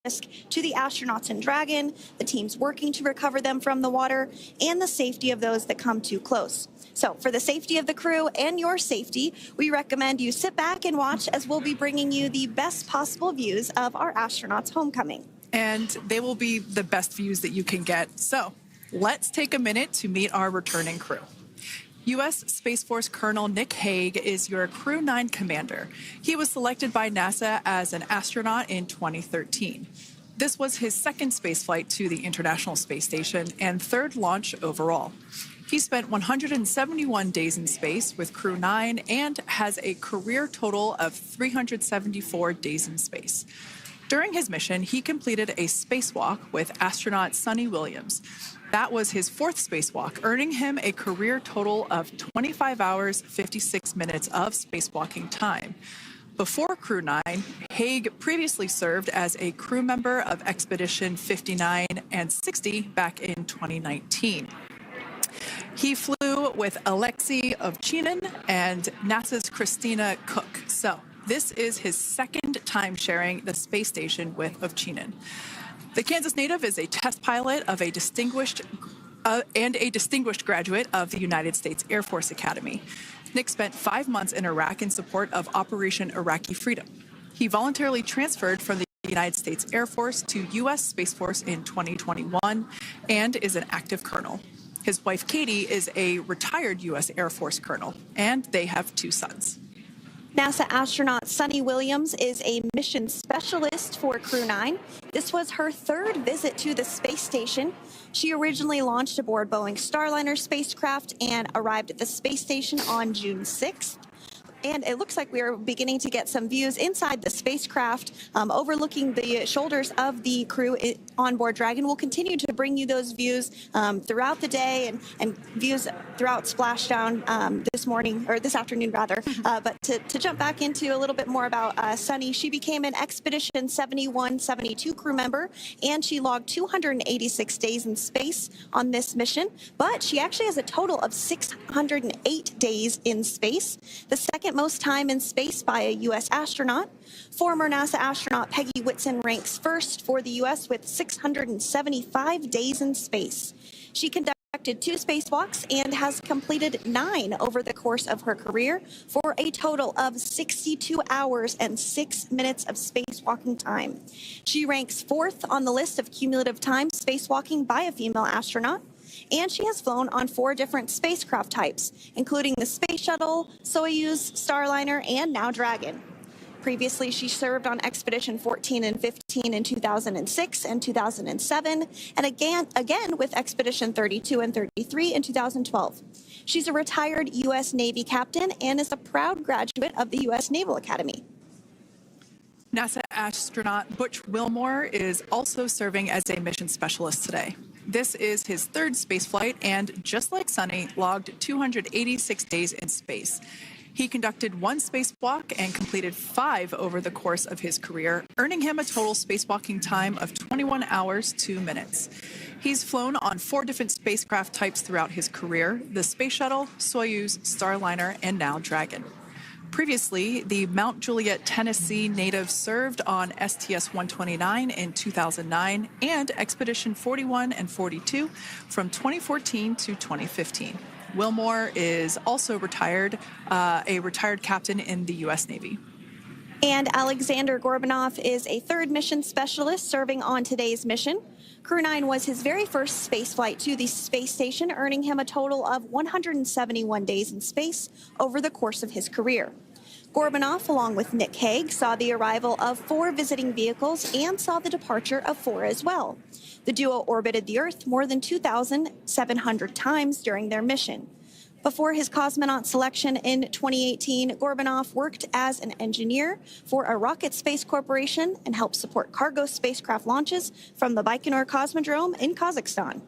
risk to the astronauts in Dragon, the teams working to recover them from the water, and the safety of those that come too close. So for the safety of the crew and your safety, we recommend you sit back and watch as we'll be bringing you the best possible views of our astronauts' homecoming. And they will be the best views that you can get. So let's take a minute to meet our returning crew. U.S. Space Force Colonel Nick Hague is your Crew 9 commander. He was selected by NASA as an astronaut in 2013. This was his second spaceflight to the International Space Station and third launch overall. He spent 171 days in space with Crew 9 and has a career total of 374 days in space. During his mission, he completed a spacewalk with astronaut Suni Williams. That was his fourth spacewalk, earning him a career total of 25 hours, 56 minutes of spacewalking time. Before Crew 9, Hague previously served as a crew member of Expedition 59 and 60 back in 2019. He flew with Alexei Ovchinin and NASA's Christina Koch. So this is his second time sharing the space station with Ovchinin. The Kansas native is a test pilot of a distinguished graduate of the United States Air Force Academy. Nick spent 5 months in Iraq in support of Operation Iraqi Freedom. He voluntarily transferred from the United States Air Force to U.S. Space Force in 2021 and is an active colonel. His wife, Katie, is a retired U.S. Air Force colonel, and they have 2 sons. NASA astronaut Suni Williams is a mission specialist for Crew 9. This was her third visit to the space station. She originally launched aboard Boeing Starliner spacecraft and arrived at the space station on June 6th. And it looks like we are beginning to get some views inside the spacecraft, overlooking the shoulders of the crew on board Dragon. We'll continue to bring you those views throughout the day and views throughout Splashdown this morning, or this afternoon rather. But to jump back into a little bit more about Suni, she became an Expedition 71-72 crew member, and she logged 286 days in space on this mission. But she actually has a total of 608 days in space, the second most time in space by a U.S. astronaut. Former NASA astronaut Peggy Whitson ranks first for the U.S. with 675 days in space. She conducted 2 spacewalks and has completed 9 over the course of her career for a total of 62 hours and 6 minutes of spacewalking time. She ranks 4th on the list of cumulative time spacewalking by a female astronaut. And she has flown on 4 different spacecraft types, including the Space Shuttle, Soyuz, Starliner, and now Dragon. Previously, she served on Expedition 14 and 15 in 2006 and 2007, and again with Expedition 32 and 33 in 2012. She's a retired U.S. Navy captain and is a proud graduate of the U.S. Naval Academy. NASA astronaut Butch Wilmore is also serving as a mission specialist today. This is his 3rd spaceflight and, just like Suni, logged 286 days in space. He conducted 1 spacewalk and completed 5 over the course of his career, earning him a total spacewalking time of 21 hours, 2 minutes. He's flown on 4 different spacecraft types throughout his career: the Space Shuttle, Soyuz, Starliner, and now Dragon. Previously, the Mount Juliet, Tennessee native served on STS-129 in 2009 and Expedition 41 and 42 from 2014 to 2015. Wilmore is also retired, a retired captain in the U.S. Navy. And Alexander Gorbanov is a 3rd mission specialist serving on today's mission. Crew 9 was his very first spaceflight to the space station, earning him a total of 171 days in space over the course of his career. Gorbanov, along with Nick Hague, saw the arrival of 4 visiting vehicles and saw the departure of 4 as well. The duo orbited the Earth more than 2,700 times during their mission. Before his cosmonaut selection in 2018, Gorbanov worked as an engineer for a rocket space corporation and helped support cargo spacecraft launches from the Baikonur Cosmodrome in Kazakhstan.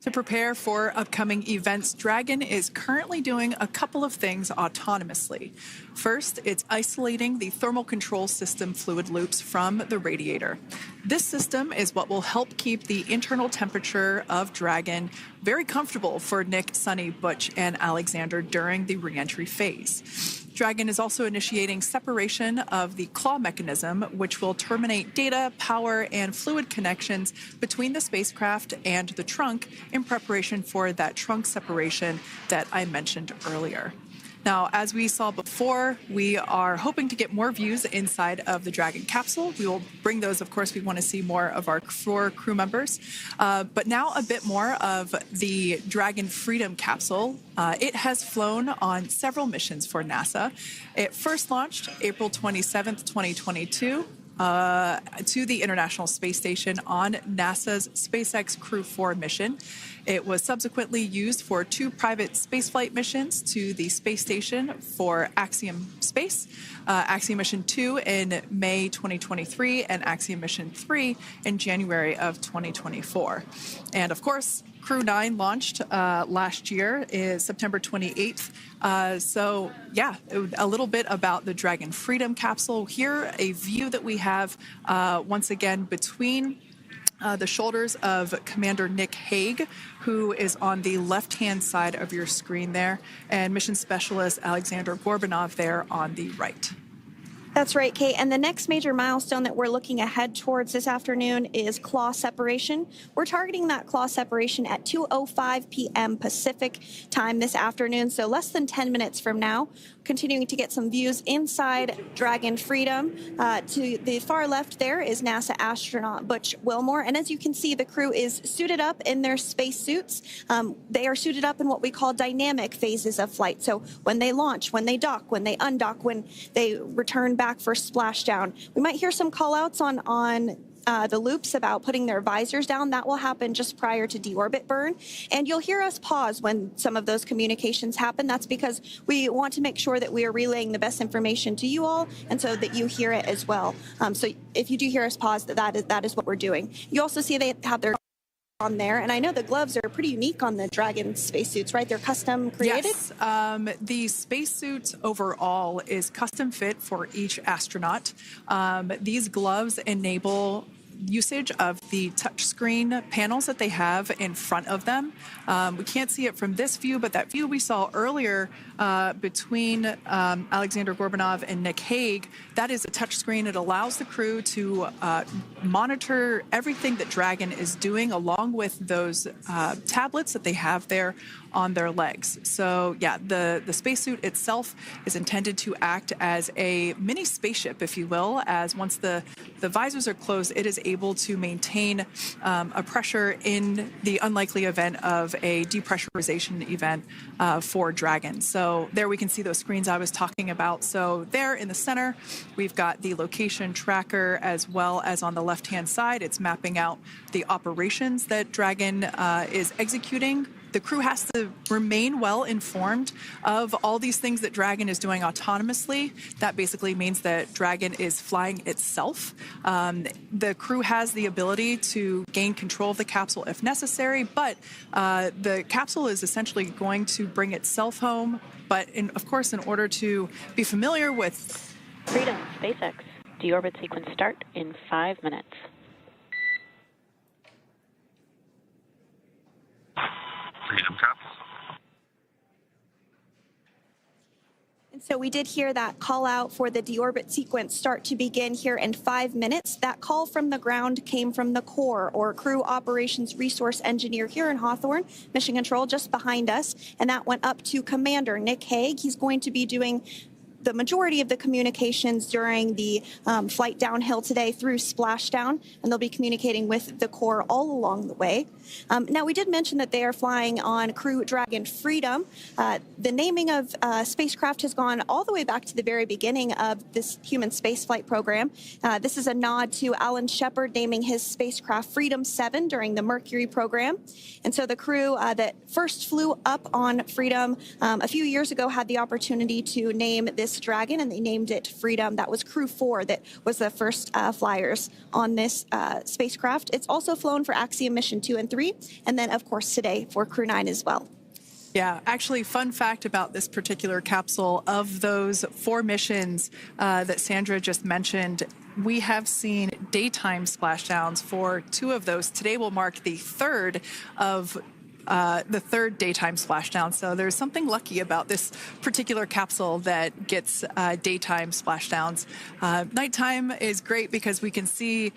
To prepare for upcoming events, Dragon is currently doing a couple of things autonomously. First, it's isolating the thermal control system fluid loops from the radiator. This system is what will help keep the internal temperature of Dragon very comfortable for Nick, Suni, Butch, and Alexander during the reentry phase. Dragon is also initiating separation of the claw mechanism, which will terminate data, power, and fluid connections between the spacecraft and the trunk in preparation for that trunk separation that I mentioned earlier. Now, as we saw before, we are hoping to get more views inside of the Dragon capsule. We will bring those, of course. We want to see more of our four crew members. But now a bit more of the Dragon Freedom capsule. It has flown on several missions for NASA. It first launched April 27th, 2022. To the International Space Station on NASA's SpaceX Crew 4 mission. It was subsequently used for 2 private spaceflight missions to the space station for Axiom Space, Axiom Mission 2 in May 2023, and Axiom Mission 3 in January of 2024. And of course, Crew 9 launched last year, is September 28th. So yeah, a little bit about the Dragon Freedom capsule. Here, a view that we have once again between the shoulders of Commander Nick Hague, who is on the left-hand side of your screen there, and Mission Specialist Alexander Gorbanov there on the right. That's right, Kate. And the next major milestone that we're looking ahead towards this afternoon is claw separation. We're targeting that claw separation at 2:05 p.m. Pacific time this afternoon, so less than 10 minutes from now. Continuing to get some views inside Dragon Freedom. To the far left there is NASA astronaut Butch Wilmore. And as you can see, the crew is suited up in their space suits. They are suited up in what we call dynamic phases of flight. So when they launch, when they dock, when they undock, when they return back for splashdown. We might hear some call outs on the loops about putting their visors down. That will happen just prior to deorbit burn. And you'll hear us pause when some of those communications happen. That's because we want to make sure that we are relaying the best information to you all, and so that you hear it as well. So if you do hear us pause, that is what we're doing. You also see they have their on there, and I know the gloves are pretty unique on the Dragon spacesuits, right? They're custom created? Yes, the spacesuit overall is custom fit for each astronaut. These gloves enable usage of the touchscreen panels that they have in front of them. We can't see it from this view, but that view we saw earlier between Alexander Gorbanov and Nick Hague, that is a touchscreen. It allows the crew to monitor everything that Dragon is doing along with those tablets that they have there on their legs. So yeah, the spacesuit itself is intended to act as a mini spaceship, if you will, as once the visors are closed, it is able to maintain a pressure in the unlikely event of a depressurization event for Dragon. So there we can see those screens I was talking about. So there in the center, we've got the location tracker, as well as on the left-hand side, it's mapping out the operations that Dragon is executing. The crew has to remain well informed of all these things that Dragon is doing autonomously. That basically means that Dragon is flying itself. The crew has the ability to gain control of the capsule if necessary, but the capsule is essentially going to bring itself home. But of course, in order to be familiar with Freedom, SpaceX, deorbit sequence start in 5 minutes. Freedom capsule. And so we did hear that call out for the deorbit sequence start to begin here in 5 minutes. That call from the ground came from the core, or Crew Operations Resource Engineer here in Hawthorne, Mission Control just behind us. And that went up to Commander Nick Hague. He's going to be doing the majority of the communications during the flight downhill today through Splashdown, and they'll be communicating with the core all along the way. Now, we did mention that they are flying on Crew Dragon Freedom. The naming of spacecraft has gone all the way back to the very beginning of this human spaceflight program. This is a nod to Alan Shepard naming his spacecraft Freedom 7 during the Mercury program. And so the crew that first flew up on Freedom a few years ago had the opportunity to name this Dragon, and they named it Freedom. That was Crew 4 that was the first flyers on this spacecraft. It's also flown for Axiom Mission 2 and 3, and then, of course, today for Crew 9 as well. Yeah, actually, fun fact about this particular capsule, of those 4 missions that Sandra just mentioned, we have seen daytime splashdowns for 2 of those. Today will mark the 3rd of the third daytime splashdown. So there's something lucky about this particular capsule that gets daytime splashdowns. Nighttime is great because we can see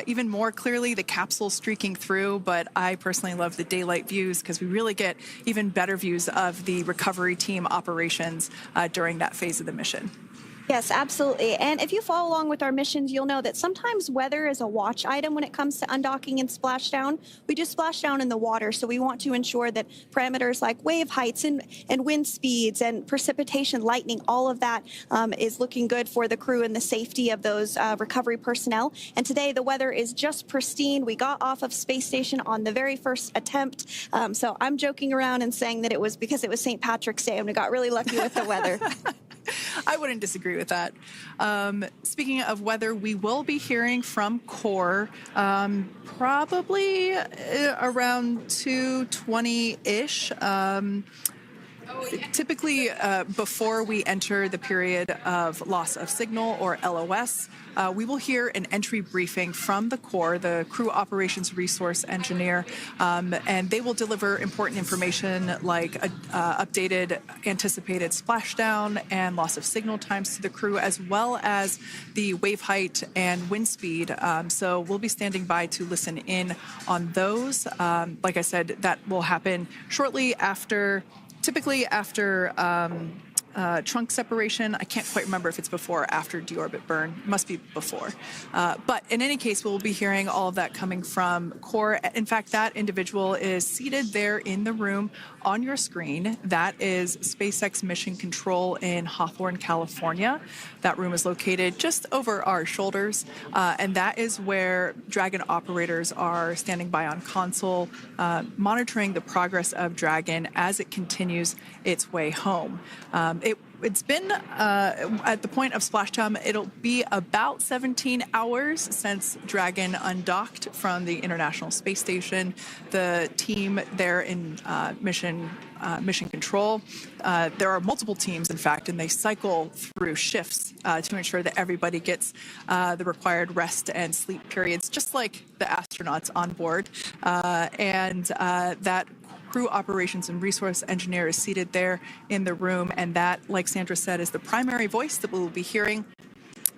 even more clearly the capsule streaking through, but I personally love the daylight views because we really get even better views of the recovery team operations during that phase of the mission. Yes, absolutely. And if you follow along with our missions, you'll know that sometimes weather is a watch item when it comes to undocking and splashdown. We do splashdown in the water, so we want to ensure that parameters like wave heights and wind speeds and precipitation, lightning, all of that is looking good for the crew and the safety of those recovery personnel. And today the weather is just pristine. We got off of space station on the very first attempt. So I'm joking around and saying that it was because it was St. Patrick's Day and we got really lucky with the weather. I wouldn't disagree with that. Speaking of weather, we will be hearing from core probably around 2:20-ish. Typically, before we enter the period of loss of signal or LOS, we will hear an entry briefing from the core, the Crew Operations Resource Engineer, and they will deliver important information like updated anticipated splashdown and loss of signal times to the crew, as well as the wave height and wind speed. So we'll be standing by to listen in on those. Like I said, that will happen shortly after. Typically after trunk separation. I can't quite remember if it's before or after deorbit burn. It must be before. But in any case, we'll be hearing all of that coming from core. In fact, that individual is seated there in the room on your screen. That is SpaceX Mission Control in Hawthorne, California. That room is located just over our shoulders. And that is where Dragon operators are standing by on console, monitoring the progress of Dragon as it continues its way home. It's been, at the point of splashdown, it'll be about 17 hours since Dragon undocked from the International Space Station. The team there in mission control, there are multiple teams, in fact, and they cycle through shifts to ensure that everybody gets the required rest and sleep periods, just like the astronauts on board. And that Crew Operations and Resource Engineer is seated there in the room, and that, like Sandra said, is the primary voice that we will be hearing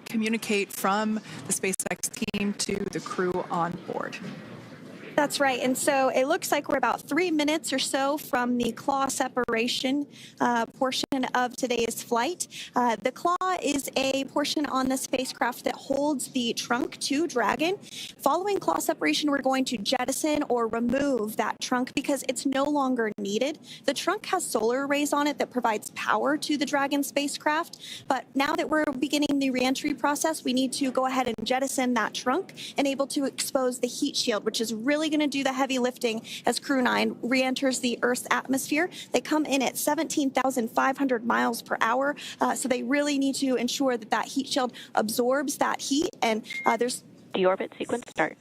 communicate from the SpaceX team to the crew on board. That's right. And so it looks like we're about 3 minutes or so from the claw separation portion of today's flight. The claw is a portion on the spacecraft that holds the trunk to Dragon. Following claw separation, we're going to jettison or remove that trunk because it's no longer needed. The trunk has solar arrays on it that provides power to the Dragon spacecraft. But now that we're beginning the reentry process, we need to go ahead and jettison that trunk and able to expose the heat shield, which is really going to do the heavy lifting as Crew 9 re-enters the Earth's atmosphere. They come in at 17,500 miles per hour, so they really need to ensure that that heat shield absorbs that heat, and there's... Deorbit sequence start.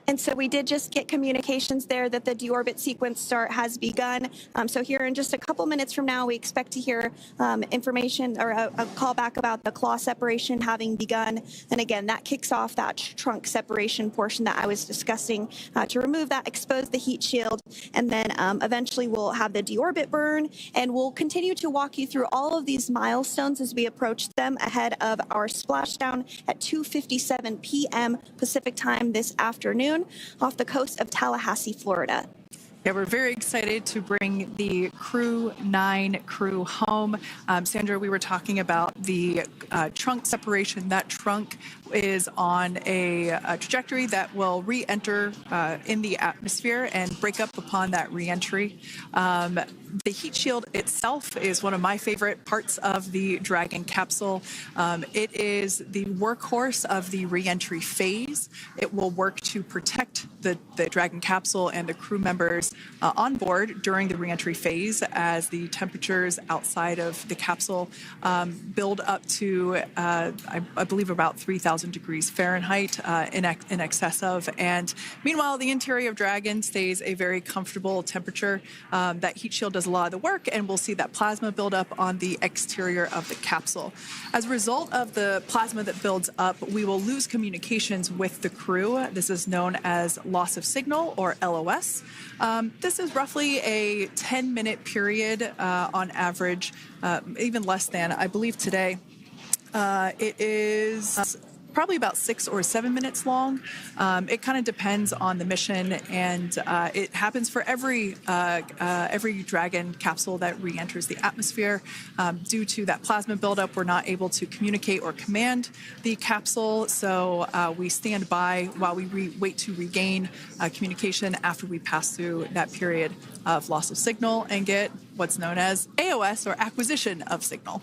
And so we did just get communications there that the deorbit sequence start has begun. So here in just a couple minutes from now, we expect to hear information or a call back about the claw separation having begun. And again, that kicks off that trunk separation portion that I was discussing to remove that, expose the heat shield, and then eventually we'll have the deorbit burn, and we'll continue to walk you through all of these milestones as we approach them ahead of our splashdown at 2:57 p.m. Pacific time this afternoon off the coast of Tallahassee, Florida. Yeah, we're very excited to bring the Crew 9 crew home. Sandra, we were talking about the trunk separation. That trunk is on a trajectory that will re-enter in the atmosphere and break up upon that re-entry. The heat shield itself is one of my favorite parts of the Dragon capsule. It is the workhorse of the re-entry phase. It will work to protect the Dragon capsule and the crew members on board during the re-entry phase as the temperatures outside of the capsule build up to, I believe, about 3,000 degrees Fahrenheit in excess of. And meanwhile, the interior of Dragon stays a very comfortable temperature. That heat shield does does a lot of the work, and we'll see that plasma build up on the exterior of the capsule. As a result of the plasma that builds up, we will lose communications with the crew. This is known as loss of signal, or LOS. This is roughly a 10-minute period on average, even less than. I believe today it is probably about 6 or 7 minutes long. It kind of depends on the mission, and it happens for every Dragon capsule that re-enters the atmosphere. Due to that plasma buildup, we're not able to communicate or command the capsule, so we stand by while we wait to regain communication after we pass through that period of loss of signal and get what's known as AOS, or acquisition of signal.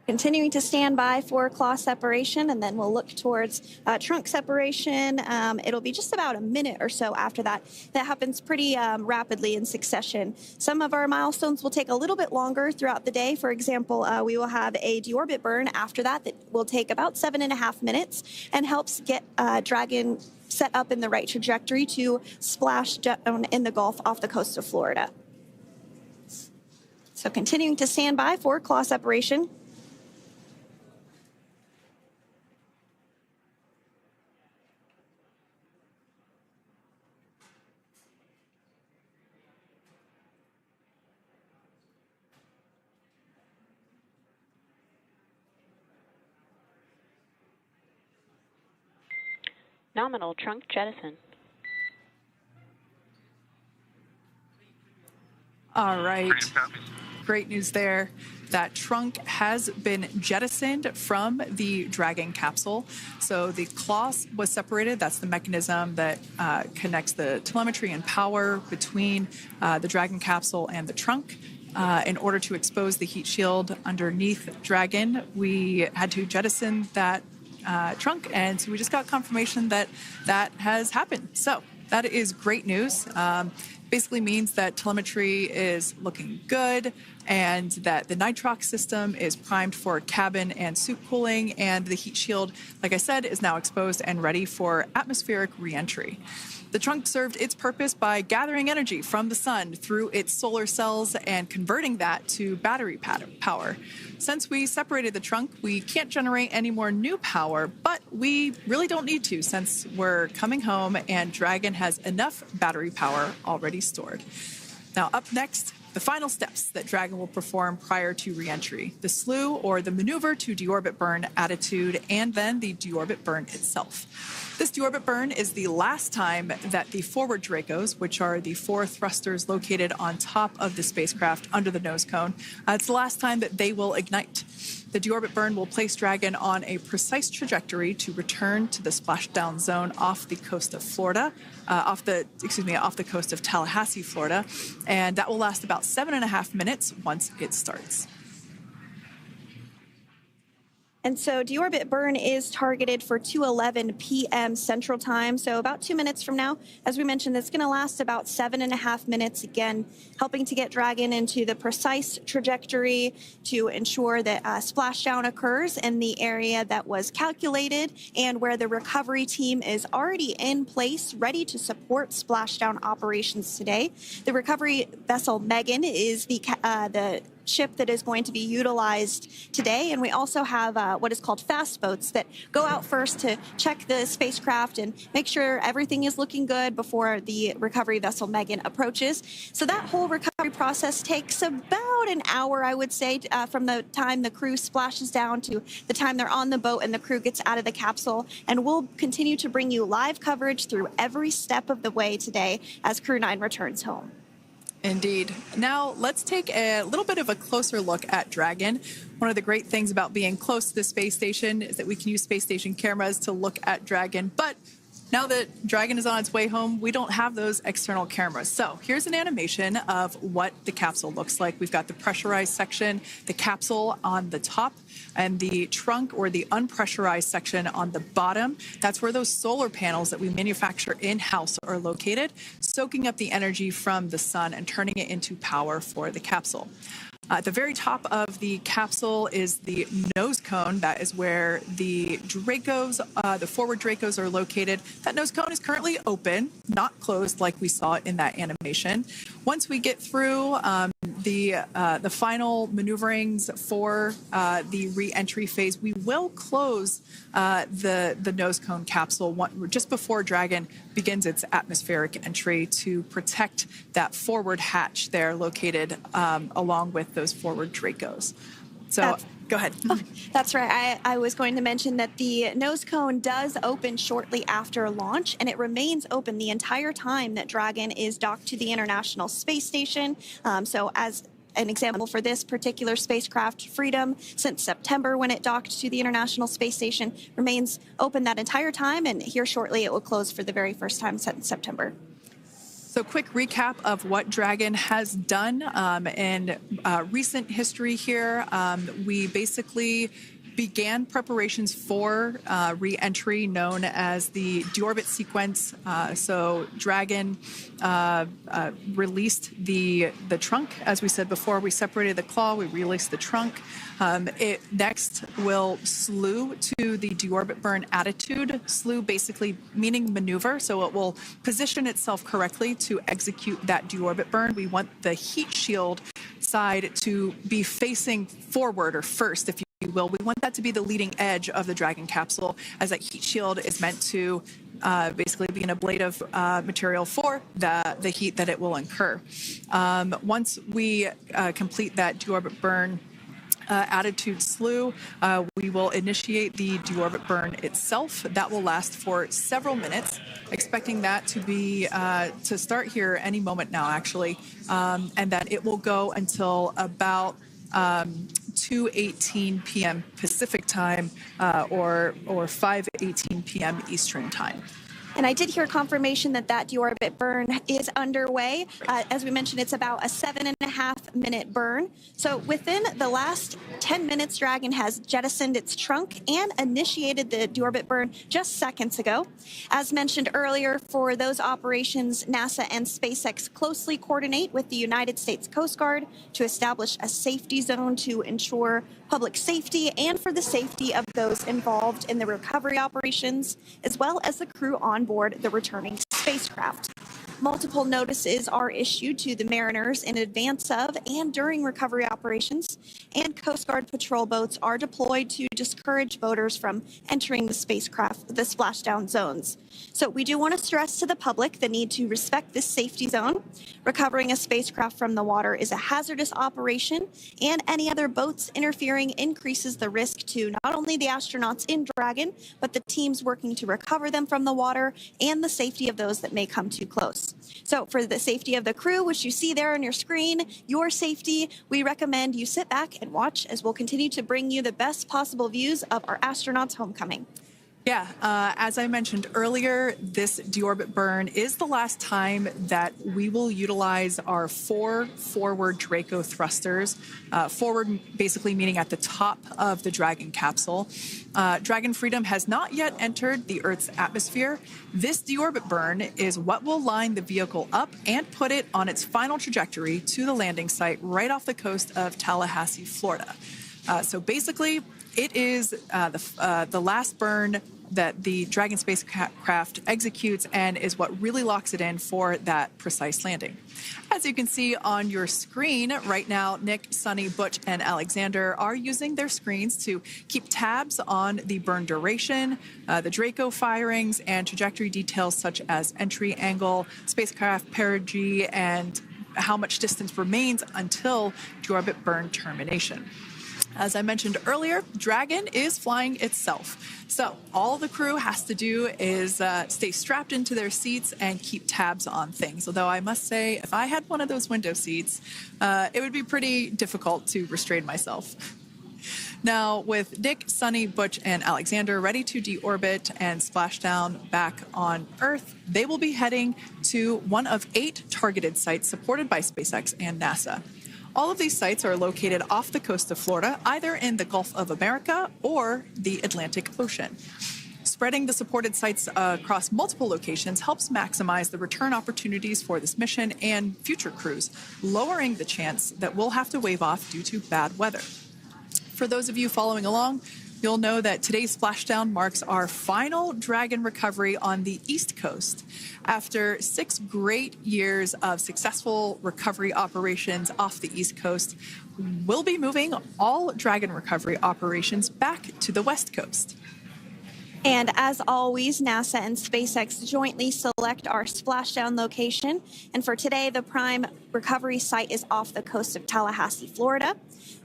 Continuing to stand by for claw separation, and then we'll look towards trunk separation. It'll be just about a minute or so after that. That happens pretty rapidly in succession. Some of our milestones will take a little bit longer throughout the day. For example, we will have a deorbit burn after that will take about 7.5 minutes and helps get Dragon set up in the right trajectory to splash down in the Gulf off the coast of Florida. So continuing to stand by for claw separation. Nominal trunk jettison. All right. Freedom copies. Great news there. That trunk has been jettisoned from the Dragon capsule. So the claw was separated. That's the mechanism that connects the telemetry and power between the Dragon capsule and the trunk. In order to expose the heat shield underneath Dragon, we had to jettison that trunk, and so we just got confirmation that that has happened. So that is great news. Basically means that telemetry is looking good, and that the nitrox system is primed for cabin and suit cooling, and the heat shield, like I said, is now exposed and ready for atmospheric re-entry. The trunk served its purpose by gathering energy from the sun through its solar cells and converting that to battery power. Since we separated the trunk, we can't generate any more new power, but we really don't need to since we're coming home and Dragon has enough battery power already stored. Now, up next, the final steps that Dragon will perform prior to re-entry: the slew, or the maneuver to deorbit burn attitude, and then the deorbit burn itself. This deorbit burn is the last time that the forward Dracos, which are the 4 thrusters located on top of the spacecraft under the nose cone, it's the last time that they will ignite. The deorbit burn will place Dragon on a precise trajectory to return to the splashdown zone off the coast of Florida, off the coast of Tallahassee, Florida, and that will last about 7.5 minutes once it starts. And so deorbit burn is targeted for 2:11 p.m. Central Time, so about 2 minutes from now. As we mentioned, it's going to last about 7.5 minutes, again, helping to get Dragon into the precise trajectory to ensure that splashdown occurs in the area that was calculated and where the recovery team is already in place, ready to support splashdown operations today. The recovery vessel Megan is the ship that is going to be utilized today, and we also have what is called fast boats that go out first to check the spacecraft and make sure everything is looking good before the recovery vessel Megan approaches. So that whole recovery process takes about an hour, I would say, from the time the crew splashes down to the time they're on the boat and the crew gets out of the capsule. And we'll continue to bring you live coverage through every step of the way today as Crew 9 returns home. Indeed. Now, let's take a little bit of a closer look at Dragon. One of the great things about being close to the space station is that we can use space station cameras to look at Dragon. But now that Dragon is on its way home, we don't have those external cameras. So here's an animation of what the capsule looks like. We've got the pressurized section, the capsule on the top, and the trunk, or the unpressurized section, on the bottom. That's where those solar panels that we manufacture in-house are located, soaking up the energy from the sun and turning it into power for the capsule. At the very top of the capsule is the nose cone. That is where the Dracos, the forward Dracos, are located. That nose cone is currently open, not closed like we saw in that animation. Once we get through the final maneuverings for the re-entry phase, we will close the nose cone capsule just before Dragon begins its atmospheric entry to protect that forward hatch there located along with those forward Dracos. So go ahead. Oh, that's right. I was going to mention that the nose cone does open shortly after launch, and it remains open the entire time that Dragon is docked to the International Space Station. So as an example for this particular spacecraft, Freedom, since September when it docked to the International Space Station, remains open that entire time, and here shortly it will close for the very first time since September. So quick recap of what Dragon has done in recent history here. We basically began preparations for re-entry known as the Deorbit sequence. So Dragon released the trunk. As we said before, we separated the claw, we released the trunk. It next will slew to the deorbit burn attitude. Slew basically meaning maneuver, so it will position itself correctly to execute that deorbit burn. We want the heat shield side to be facing forward or first, if you will. We want that to be the leading edge of the Dragon capsule, as that heat shield is meant to basically be an ablative material for the heat that it will incur. Once we complete that deorbit burn attitude slew, we will initiate the deorbit burn itself. That will last for several minutes, expecting that to be to start here any moment now, actually, and then it will go until about 2:18 p.m. Pacific time or 5:18 p.m. Eastern time. And I did hear confirmation that deorbit burn is underway. As we mentioned, it's about a 7.5-minute burn. So within the last 10 minutes, Dragon has jettisoned its trunk and initiated the deorbit burn just seconds ago. As mentioned earlier, for those operations, NASA and SpaceX closely coordinate with the United States Coast Guard to establish a safety zone to ensure public safety and for the safety of those involved in the recovery operations, as well as the crew on board the returning spacecraft. Multiple notices are issued to the mariners in advance of and during recovery operations, and Coast Guard patrol boats are deployed to discourage boaters from entering the splashdown zones. So we do want to stress to the public the need to respect this safety zone. Recovering a spacecraft from the water is a hazardous operation, and any other boats interfering increases the risk to not only the astronauts in Dragon, but the teams working to recover them from the water and the safety of those that may come too close. So for the safety of the crew, which you see there on your screen, your safety, we recommend you sit back and watch as we'll continue to bring you the best possible views of our astronauts' homecoming. Yeah, as I mentioned earlier, this deorbit burn is the last time that we will utilize our 4 forward Draco thrusters. Forward basically meaning at the top of the Dragon capsule. Dragon Freedom has not yet entered the Earth's atmosphere. This deorbit burn is what will line the vehicle up and put it on its final trajectory to the landing site right off the coast of Tallahassee, Florida. So basically, it is the last burn that the Dragon spacecraft executes and is what really locks it in for that precise landing. As you can see on your screen right now, Nick, Sunny, Butch, and Alexander are using their screens to keep tabs on the burn duration, the Draco firings, and trajectory details such as entry angle, spacecraft perigee, and how much distance remains until deorbit burn termination. As I mentioned earlier, Dragon is flying itself. So all the crew has to do is stay strapped into their seats and keep tabs on things. Although I must say, if I had one of those window seats, it would be pretty difficult to restrain myself. Now, with Nick, Sunny, Butch, and Alexander ready to deorbit and splash down back on Earth, they will be heading to one of 8 targeted sites supported by SpaceX and NASA. All of these sites are located off the coast of Florida, either in the Gulf of America or the Atlantic Ocean. Spreading the supported sites across multiple locations helps maximize the return opportunities for this mission and future crews, lowering the chance that we'll have to wave off due to bad weather. For those of you following along, you'll know that today's Splashdown marks our final Dragon recovery on the East Coast. After 6 great years of successful recovery operations off the East Coast, we'll be moving all Dragon recovery operations back to the West Coast. And as always, NASA and SpaceX jointly select our splashdown location. And for today, the prime recovery site is off the coast of Tallahassee, Florida.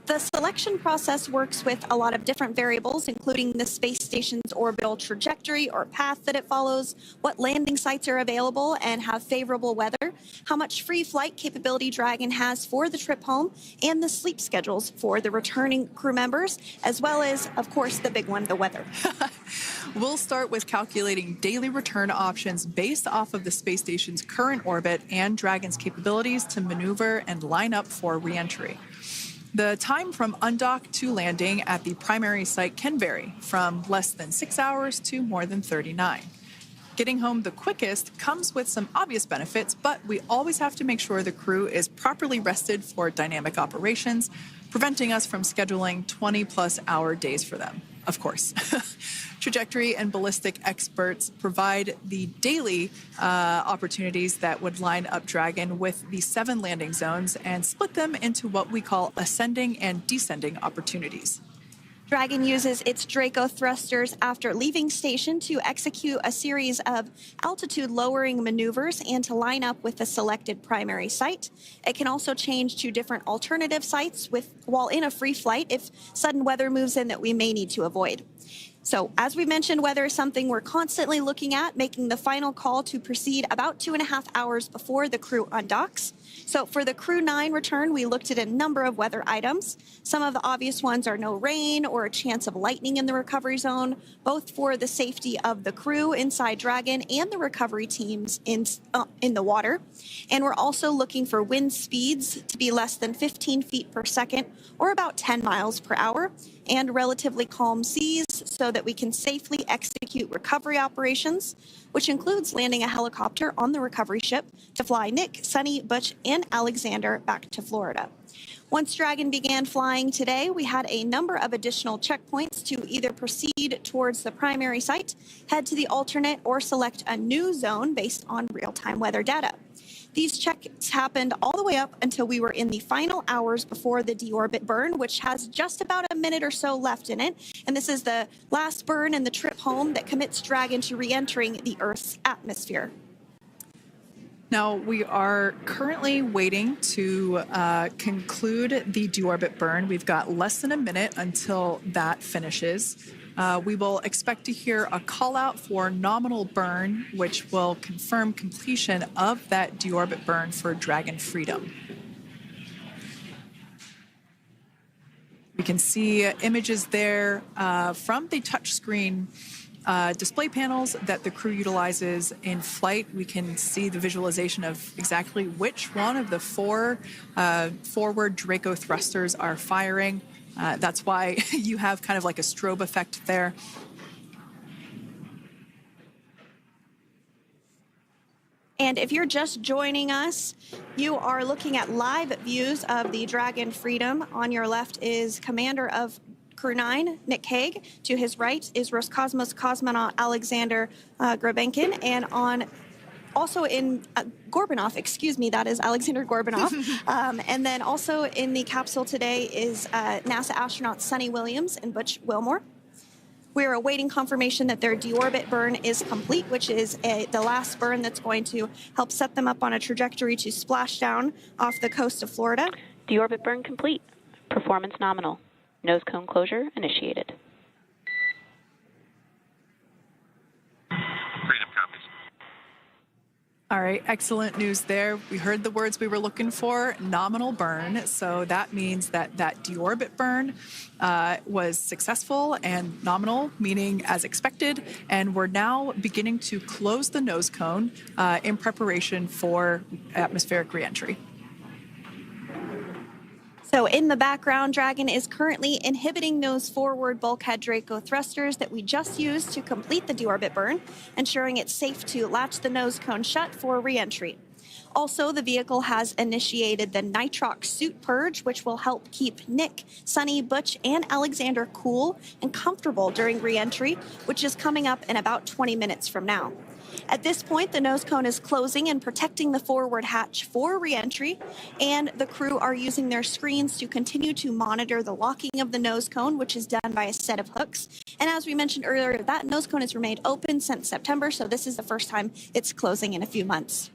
The selection process works with a lot of different variables, including the space station's orbital trajectory or path that it follows, what landing sites are available and have favorable weather, how much free flight capability Dragon has for the trip home, and the sleep schedules for the returning crew members, as well as, of course, the big one, the weather. We'll start with calculating daily return options based off of the space station's current orbit and Dragon's capabilities to maneuver and line up for re-entry. The time from undock to landing at the primary site can vary from less than 6 hours to more than 39. Getting home the quickest comes with some obvious benefits, but we always have to make sure the crew is properly rested for dynamic operations, preventing us from scheduling 20-plus hour days for them, of course. Trajectory and ballistic experts provide the daily opportunities that would line up Dragon with the 7 landing zones and split them into what we call ascending and descending opportunities. Dragon uses its Draco thrusters after leaving station to execute a series of altitude-lowering maneuvers and to line up with the selected primary site. It can also change to different alternative sites while in a free flight if sudden weather moves in that we may need to avoid. So, as we mentioned, weather is something we're constantly looking at, making the final call to proceed about 2.5 hours before the crew undocks. So, for the Crew 9 return, we looked at a number of weather items. Some of the obvious ones are no rain or a chance of lightning in the recovery zone, both for the safety of the crew inside Dragon and the recovery teams in the water. And we're also looking for wind speeds to be less than 15 feet per second or about 10 miles per hour, and relatively calm seas so that we can safely execute recovery operations, which includes landing a helicopter on the recovery ship to fly Nick, Sunny, Butch, and Alexander back to Florida. Once Dragon began flying today, we had a number of additional checkpoints to either proceed towards the primary site, head to the alternate, or select a new zone based on real-time weather data. These checks happened all the way up until we were in the final hours before the Deorbit burn, which has just about a minute or so left in it. And this is the last burn in the trip home that commits Dragon to re-entering the Earth's atmosphere. Now, we are currently waiting to conclude the deorbit burn. We've got less than a minute until that finishes. We will expect to hear a call out for nominal burn, which will confirm completion of that deorbit burn for Dragon Freedom. We can see images there from the touchscreen display panels that the crew utilizes in flight. We can see the visualization of exactly which one of the 4 forward Draco thrusters are firing. That's why you have kind of like a strobe effect there. And if you're just joining us, you are looking at live views of the Dragon Freedom. On your left is Commander of Crew 9, Nick Hague. To his right is Roscosmos cosmonaut Alexander Grabenkin. And also in Gorbunov, that is Alexander Gorbunov. And then also in the capsule today is NASA astronauts Sunny Williams and Butch Wilmore. We're awaiting confirmation that their deorbit burn is complete, which is the last burn that's going to help set them up on a trajectory to splashdown off the coast of Florida. Deorbit burn complete. Performance nominal. Nose cone closure initiated. Freedom copies. All right, excellent news there. We heard the words we were looking for, nominal burn. So that means that deorbit burn was successful and nominal, meaning as expected. And we're now beginning to close the nose cone in preparation for atmospheric reentry. So in the background, Dragon is currently inhibiting those forward bulkhead Draco thrusters that we just used to complete the deorbit burn, ensuring it's safe to latch the nose cone shut for re-entry. Also, the vehicle has initiated the nitrox suit purge, which will help keep Nick, Sunny, Butch, and Alexander cool and comfortable during re-entry, which is coming up in about 20 minutes from now. At this point, the nose cone is closing and protecting the forward hatch for re-entry, and the crew are using their screens to continue to monitor the locking of the nose cone, which is done by a set of hooks. And as we mentioned earlier, that nose cone has remained open since September, so this is the first time it's closing in a few months.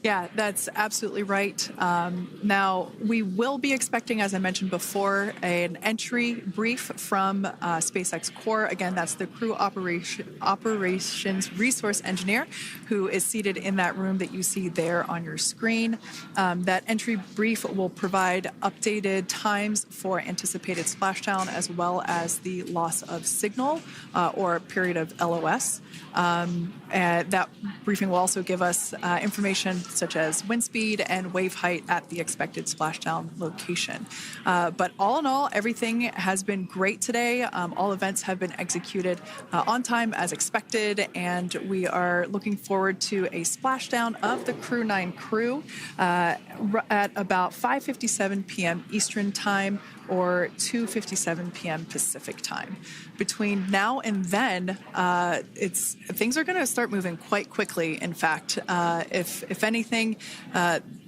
Yeah, that's absolutely right. Now, we will be expecting, as I mentioned before, an entry brief from SpaceX Core. Again, that's the crew operations resource engineer who is seated in that room that you see there on your screen. That entry brief will provide updated times for anticipated splashdown as well as the loss of signal or period of LOS. And that briefing will also give us information such as wind speed and wave height at the expected splashdown location. But all in all, everything has been great today. All events have been executed on time as expected, and we are looking forward to a splashdown of the Crew 9 crew at about 5:57 p.m. Eastern Time or 2:57 p.m. Pacific Time. Between now and then, things are going to start moving quite quickly. In fact, if anything,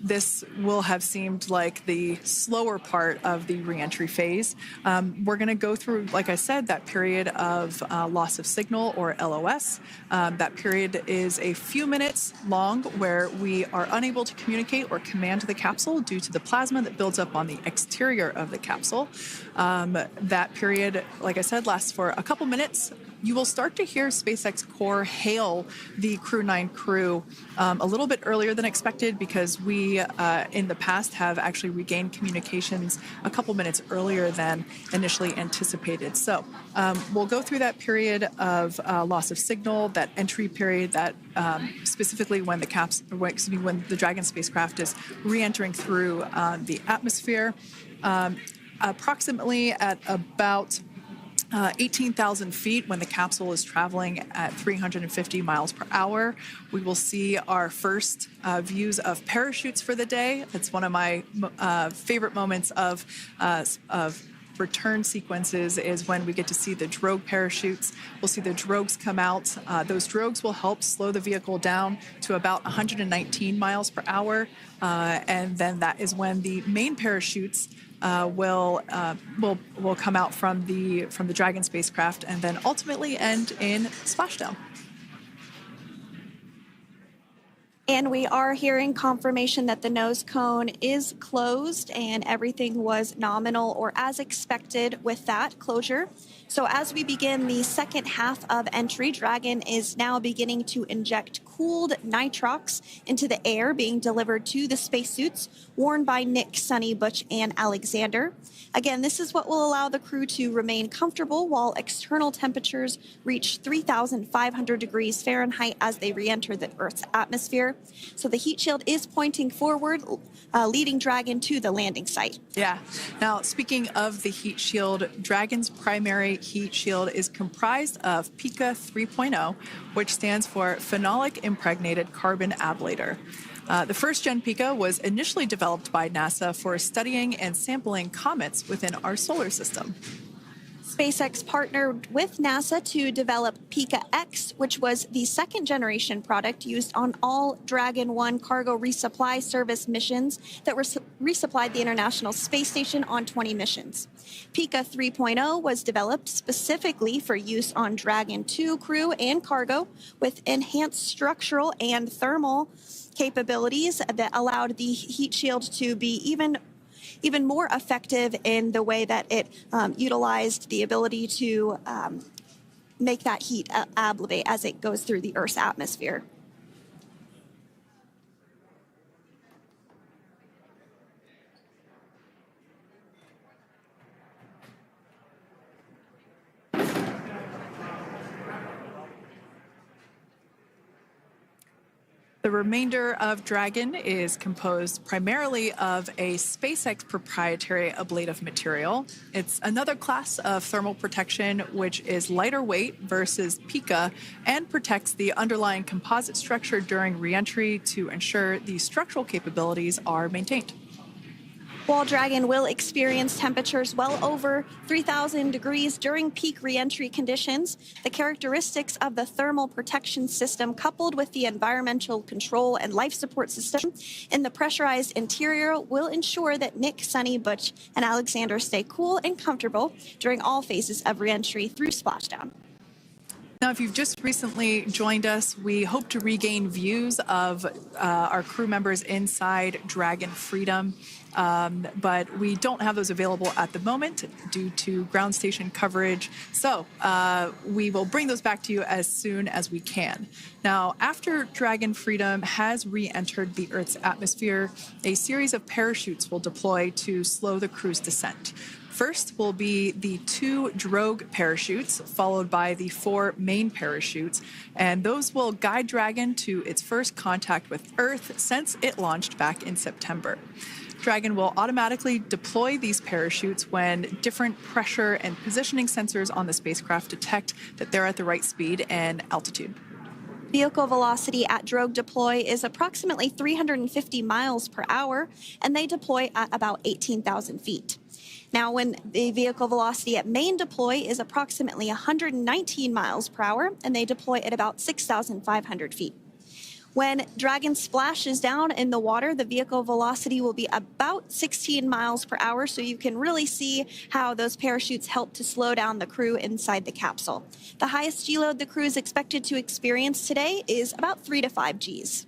this will have seemed like the slower part of the reentry phase. We're going to go through, like I said, that period of loss of signal or LOS. That period is a few minutes long where we are unable to communicate or command the capsule due to the plasma that builds up on the exterior of the capsule. That period, like I said, lasts for a couple minutes. You will start to hear SpaceX Core hail the Crew 9 crew a little bit earlier than expected because we, in the past, have actually regained communications a couple minutes earlier than initially anticipated. So we'll go through that period of loss of signal, that entry period, that specifically when the Dragon spacecraft is re-entering through the atmosphere. Approximately at about 18,000 feet when the capsule is traveling at 350 miles per hour. We will see our first views of parachutes for the day. It's one of my favorite moments of return sequences is when we get to see the drogue parachutes. We'll see the drogues come out. Those drogues will help slow the vehicle down to about 119 miles per hour. And then that is when the main parachutes will come out from the Dragon spacecraft and then ultimately end in splashdown. And we are hearing confirmation that the nose cone is closed and everything was nominal or as expected with that closure. So as we begin the second half of entry, Dragon is now beginning to inject cooled nitrox into the air being delivered to the spacesuits worn by Nick, Sunny, Butch, and Alexander. Again, this is what will allow the crew to remain comfortable while external temperatures reach 3,500 degrees Fahrenheit as they re-enter the Earth's atmosphere. So the heat shield is pointing forward, leading Dragon to the landing site. Yeah. Now, speaking of the heat shield, Dragon's primary heat shield is comprised of PICA 3.0, which stands for Phenolic Impregnated Carbon Ablator. The first-gen PICA was initially developed by NASA for studying and sampling comets within our solar system. SpaceX partnered with NASA to develop PICA X, which was the second-generation product used on all Dragon 1 cargo resupply service missions that resupplied the International Space Station on 20 missions. PICA 3.0 was developed specifically for use on Dragon 2 crew and cargo with enhanced structural and thermal capabilities that allowed the heat shield to be even more effective in the way that it utilized the ability to make that heat ablevate as it goes through the Earth's atmosphere. The remainder of Dragon is composed primarily of a SpaceX proprietary ablative material. It's another class of thermal protection which is lighter weight versus Pika and protects the underlying composite structure during reentry to ensure the structural capabilities are maintained. While Dragon will experience temperatures well over 3,000 degrees during peak reentry conditions, the characteristics of the thermal protection system coupled with the environmental control and life support system in the pressurized interior will ensure that Nick, Sunny, Butch, and Alexander stay cool and comfortable during all phases of reentry through Splashdown. Now, if you've just recently joined us, we hope to regain views of our crew members inside Dragon Freedom, but we don't have those available at the moment due to ground station coverage. So we will bring those back to you as soon as we can. Now, after Dragon Freedom has re-entered the Earth's atmosphere, a series of parachutes will deploy to slow the crew's descent. First will be the 2 drogue parachutes, followed by the 4 main parachutes, and those will guide Dragon to its first contact with Earth since it launched back in September. Dragon will automatically deploy these parachutes when different pressure and positioning sensors on the spacecraft detect that they're at the right speed and altitude. Vehicle velocity at drogue deploy is approximately 350 miles per hour, and they deploy at about 18,000 feet. Now, when the vehicle velocity at main deploy is approximately 119 miles per hour, and they deploy at about 6,500 feet. When Dragon splashes down in the water, the vehicle velocity will be about 16 miles per hour, so you can really see how those parachutes help to slow down the crew inside the capsule. The highest G-load the crew is expected to experience today is about 3 to 5 Gs.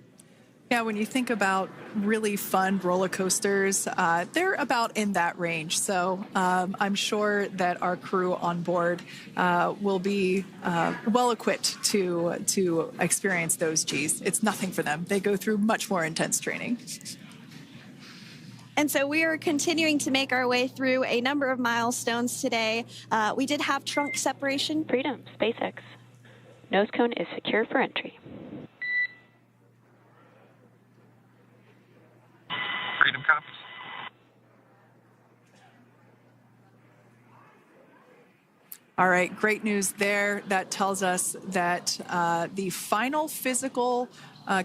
Yeah, when you think about really fun roller coasters, they're about in that range. So I'm sure that our crew on board will be well equipped to experience those Gs. It's nothing for them. They go through much more intense training. And so we are continuing to make our way through a number of milestones today. We did have trunk separation. Freedom, SpaceX. Nose cone is secure for entry. Freedom copies. All right, great news there. That tells us that the final physical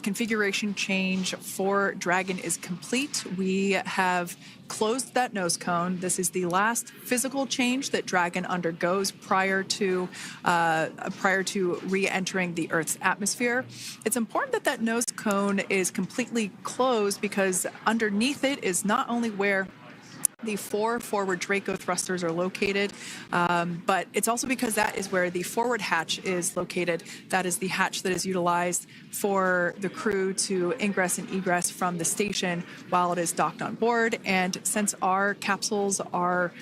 configuration change for Dragon is complete. We have closed that nose cone. This is the last physical change that Dragon undergoes prior to re-entering the Earth's atmosphere. It's important that that nose cone is completely closed because underneath it is not only where the 4 forward Draco thrusters are located, but it's also because that is where the forward hatch is located. That is the hatch that is utilized for the crew to ingress and egress from the station while it is docked on board. And since our capsules are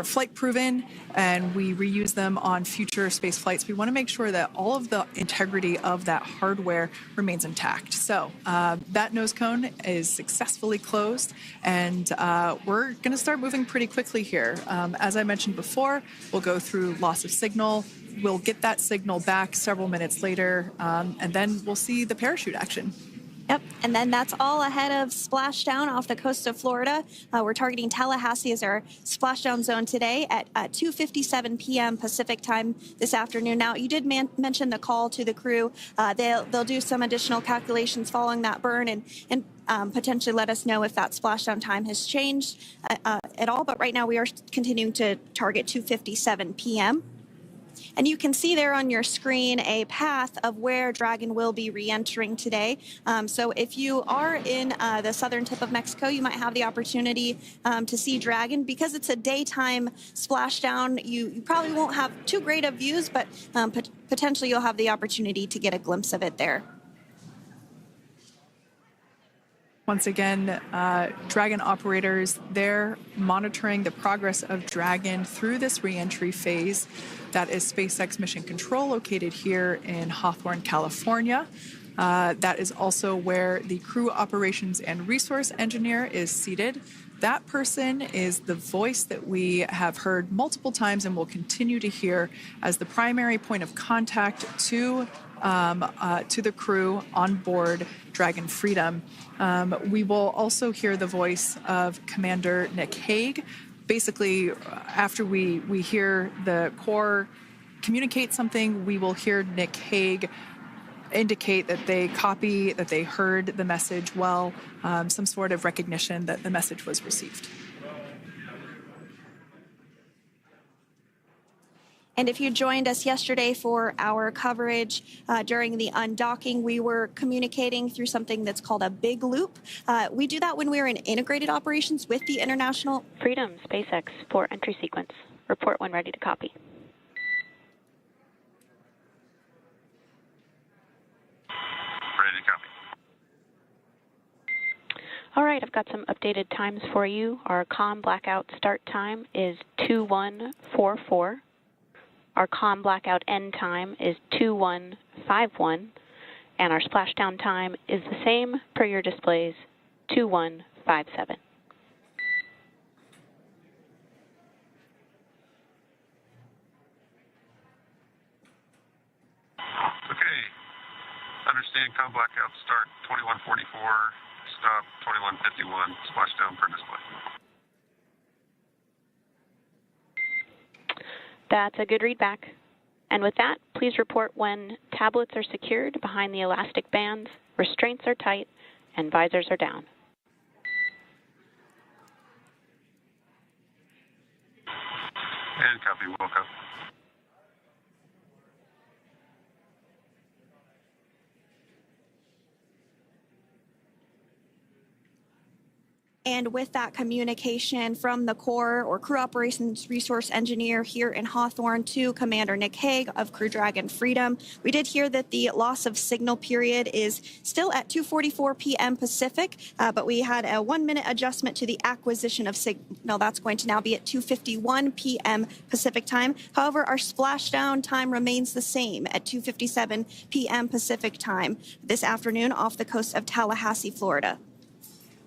flight proven and we reuse them on future space flights, we want to make sure that all of the integrity of that hardware remains intact. So that nose cone is successfully closed, and we're going to start moving pretty quickly here. As I mentioned before, we'll go through loss of signal. We'll get that signal back several minutes later, and then we'll see the parachute action. Yep, and then that's all ahead of Splashdown off the coast of Florida. We're targeting Tallahassee as our splashdown zone today at 2:57 p.m. Pacific time this afternoon. Now, you did mention the call to the crew. They'll do some additional calculations following that burn and potentially let us know if that splashdown time has changed at all. But right now, we are continuing to target 2:57 p.m. And you can see there on your screen a path of where Dragon will be re-entering today. So if you are in the southern tip of Mexico, you might have the opportunity to see Dragon. Because it's a daytime splashdown, you probably won't have too great of views, but potentially you'll have the opportunity to get a glimpse of it there. Once again, Dragon operators, they're monitoring the progress of Dragon through this re-entry phase. That is SpaceX Mission Control, located here in Hawthorne, California. That is also where the crew operations and resource engineer is seated. That person is the voice that we have heard multiple times and will continue to hear as the primary point of contact to to the crew on board Dragon Freedom. We will also hear the voice of Commander Nick Hague. Basically, after we hear the Corps communicate something, we will hear Nick Hague indicate that they copy, that they heard the message well, some sort of recognition that the message was received. And if you joined us yesterday for our coverage during the undocking, we were communicating through something that's called a big loop. We do that when we're in integrated operations with the International Freedom, SpaceX, for entry sequence. Report when ready to copy. Ready to copy. All right, I've got some updated times for you. Our comm blackout start time is 2144. Our comm blackout end time is 2151. And our splashdown time is the same per your displays, 2157. Okay. Understand comm blackout start 2144, stop 2151, splashdown per display. That's a good readback. And with that, please report when tablets are secured behind the elastic bands, restraints are tight, and visors are down. And copy, Wilco. And with that communication from the Corps or Crew Operations Resource Engineer here in Hawthorne to Commander Nick Hague of Crew Dragon Freedom, we did hear that the loss of signal period is still at 2:44 p.m. Pacific, but we had a 1-minute adjustment to the acquisition of signal. That's going to now be at 2:51 p.m. Pacific time. However, our splashdown time remains the same at 2:57 p.m. Pacific time this afternoon off the coast of Tallahassee, Florida.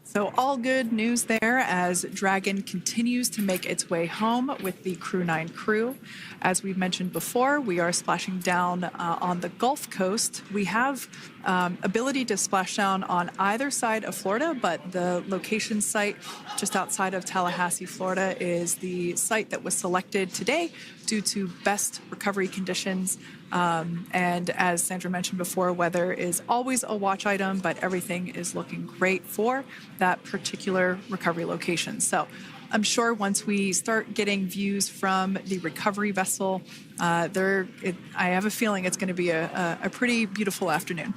So all good news there as Dragon continues to make its way home with the Crew 9 crew. As we've mentioned before, we are splashing down on the Gulf Coast. We have ability to splash down on either side of Florida, but the location site just outside of Tallahassee, Florida is the site that was selected today due to best recovery conditions. And as Sandra mentioned before, weather is always a watch item, but everything is looking great for that particular recovery location. So I'm sure once we start getting views from the recovery vessel, I have a feeling it's going to be a pretty beautiful afternoon.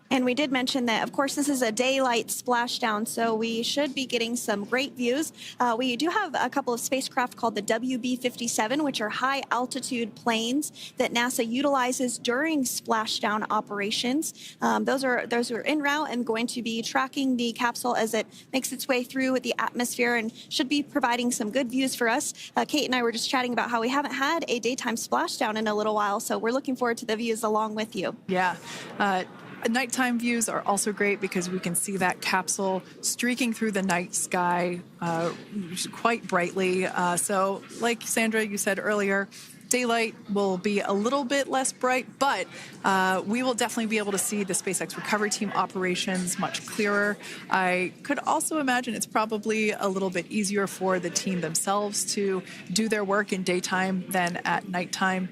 And we did mention that, of course, this is a daylight splashdown, so we should be getting some great views. We do have a couple of spacecraft called the WB-57, which are high-altitude planes that NASA utilizes during splashdown operations. Those are en route and going to be tracking the capsule as it makes its way through the atmosphere and should be providing some good views for us. Kate and I were just chatting about how we haven't had a daytime splashdown in a little while, so we're looking forward to the views along with you. Yeah. Nighttime views are also great because we can see that capsule streaking through the night sky quite brightly. So like Sandra, you said earlier, daylight will be a little bit less bright, but we will definitely be able to see the SpaceX recovery team operations much clearer. I could also imagine it's probably a little bit easier for the team themselves to do their work in daytime than at nighttime.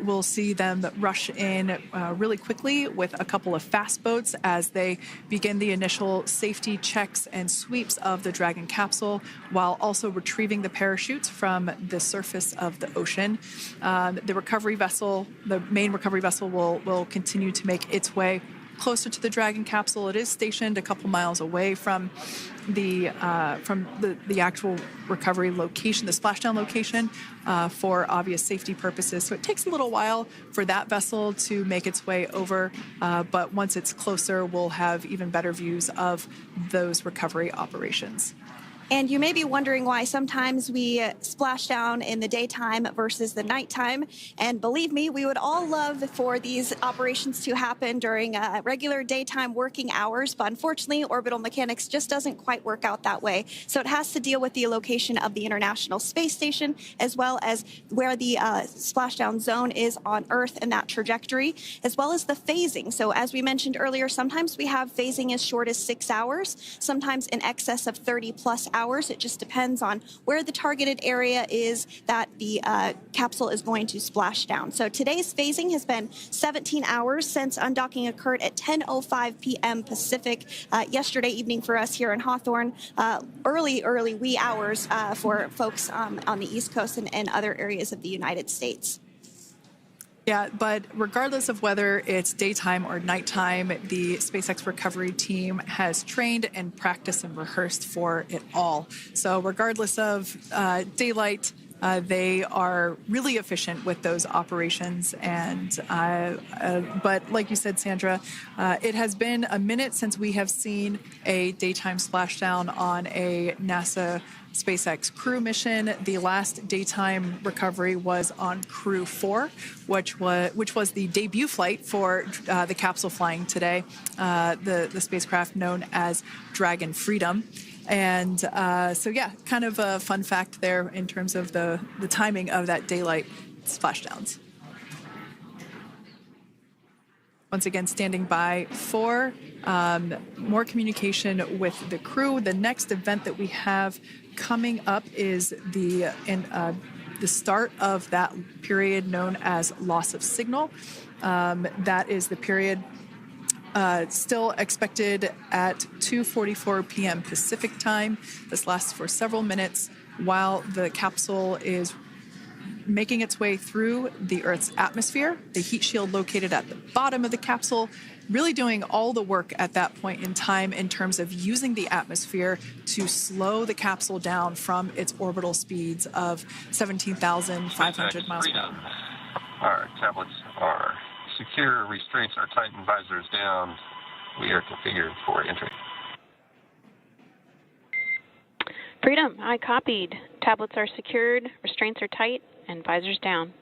We'll see them rush in really quickly with a couple of fast boats as they begin the initial safety checks and sweeps of the Dragon capsule, while also retrieving the parachutes from the surface of the ocean. The recovery vessel, the main recovery vessel, will continue to make its way closer to the Dragon capsule. It is stationed a couple miles away from the actual recovery location, the splashdown location, for obvious safety purposes. So it takes a little while for that vessel to make its way over, but once it's closer, we'll have even better views of those recovery operations. And you may be wondering why sometimes we splash down in the daytime versus the nighttime. And believe me, we would all love for these operations to happen during regular daytime working hours. But unfortunately, orbital mechanics just doesn't quite work out that way. So it has to deal with the location of the International Space Station, as well as where the splashdown zone is on Earth and that trajectory, as well as the phasing. So as we mentioned earlier, sometimes we have phasing as short as 6 hours, sometimes in excess of 30 plus hours. It just depends on where the targeted area is that the capsule is going to splash down. So today's phasing has been 17 hours since undocking occurred at 10:05 p.m. Pacific yesterday evening for us here in Hawthorne. Early wee hours for folks on the East Coast and other areas of the United States. Yeah, but regardless of whether it's daytime or nighttime, the SpaceX recovery team has trained and practiced and rehearsed for it all. So regardless of daylight, they are really efficient with those operations. And but like you said, Sandra, it has been a minute since we have seen a daytime splashdown on a NASA SpaceX crew mission. The last daytime recovery was on Crew 4, which was the debut flight for the capsule flying today, the spacecraft known as Dragon Freedom. And so, yeah, kind of a fun fact there in terms of the timing of that daylight splashdowns. Once again, standing by for more communication with the crew. The next event that we have coming up is the start of that period known as loss of signal. That is the period still expected at 2:44 p.m. Pacific time. This lasts for several minutes while the capsule is making its way through the Earth's atmosphere, the heat shield located at the bottom of the capsule, really doing all the work at that point in time in terms of using the atmosphere to slow the capsule down from its orbital speeds of 17,500 miles per hour. Our tablets are secure, restraints are tightened, visors down. We are configured for entry. Freedom, I copied. Tablets are secured, restraints are tight, and visors down.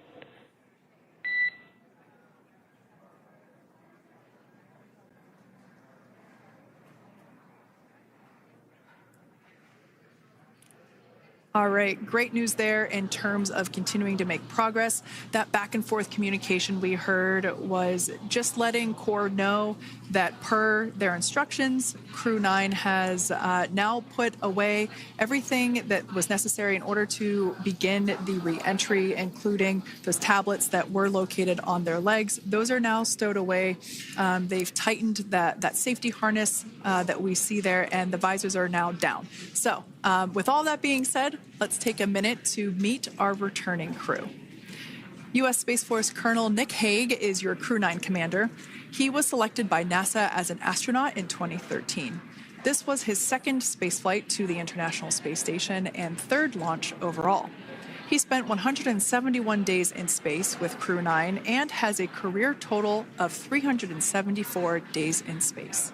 All right, great news there in terms of continuing to make progress. That back and forth communication we heard was just letting Core know that per their instructions, Crew 9 has now put away everything that was necessary in order to begin the re-entry, including those tablets that were located on their legs. Those are now stowed away. They've tightened that safety harness that we see there, and the visors are now down. So with all that being said, let's take a minute to meet our returning crew. U.S. Space Force Colonel Nick Hague is your Crew 9 commander. He was selected by NASA as an astronaut in 2013. This was his second spaceflight to the International Space Station and third launch overall. He spent 171 days in space with Crew 9 and has a career total of 374 days in space.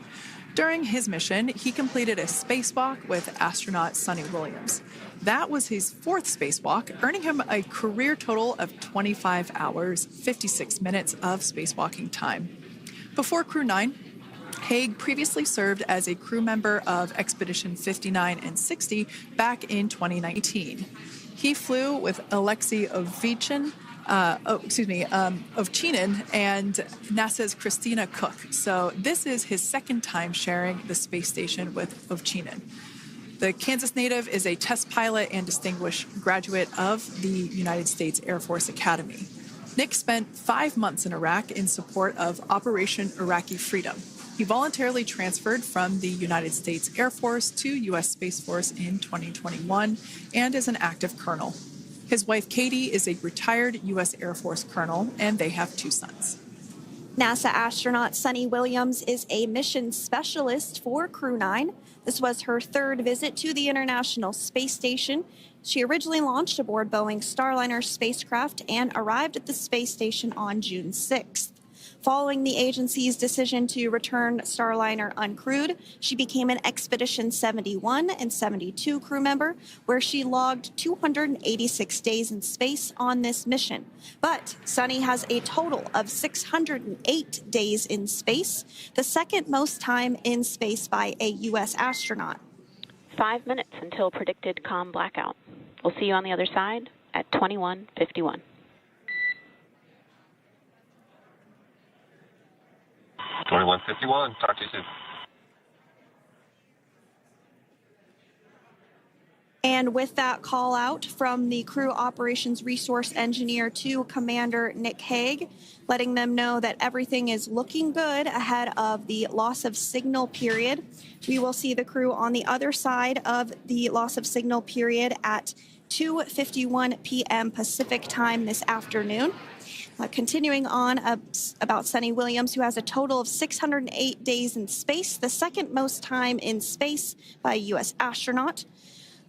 During his mission, he completed a spacewalk with astronaut Suni Williams. That was his fourth spacewalk, earning him a career total of 25 hours, 56 minutes of spacewalking time. Before Crew 9, Hague previously served as a crew member of Expedition 59 and 60 back in 2019. He flew with Alexei Ovchinin and NASA's Christina Cook. So this is his second time sharing the space station with Ovchinin. The Kansas native is a test pilot and distinguished graduate of the United States Air Force Academy. Nick spent 5 months in Iraq in support of Operation Iraqi Freedom. He voluntarily transferred from the United States Air Force to U.S. Space Force in 2021 and is an active colonel. His wife, Katie, is a retired U.S. Air Force colonel, and they have 2 sons. NASA astronaut Suni Williams is a mission specialist for Crew 9. This was her third visit to the International Space Station. She originally launched aboard Boeing Starliner spacecraft and arrived at the space station on June 6th. Following the agency's decision to return Starliner uncrewed, she became an Expedition 71 and 72 crew member, where she logged 286 days in space on this mission. But Sunny has a total of 608 days in space, the second most time in space by a U.S. astronaut. 5 minutes until predicted comm blackout. We'll see you on the other side at 21:51. Talk to you soon. And with that call out from the Crew Operations Resource Engineer to Commander Nick Hague, letting them know that everything is looking good ahead of the loss of signal period. We will see the crew on the other side of the loss of signal period at 2:51 p.m. Pacific time this afternoon. Continuing on about Sunny Williams, who has a total of 608 days in space, the second most time in space by a U.S. astronaut.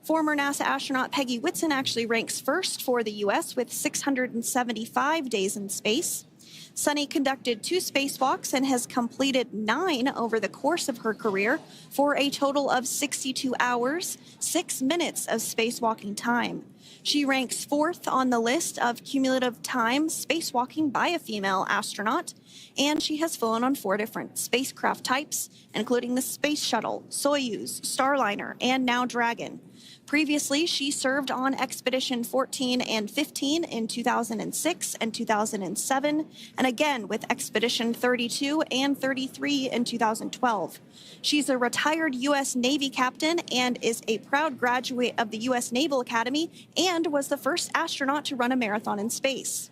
Former NASA astronaut Peggy Whitson actually ranks first for the U.S. with 675 days in space. Sunny conducted 2 spacewalks and has completed 9 over the course of her career for a total of 62 hours, 6 minutes of spacewalking time. She ranks 4th on the list of cumulative time spacewalking by a female astronaut, and she has flown on 4 different spacecraft types, including the Space Shuttle, Soyuz, Starliner, and now Dragon. Previously, she served on Expedition 14 and 15 in 2006 and 2007, and again with Expedition 32 and 33 in 2012. She's a retired U.S. Navy captain and is a proud graduate of the U.S. Naval Academy and was the first astronaut to run a marathon in space.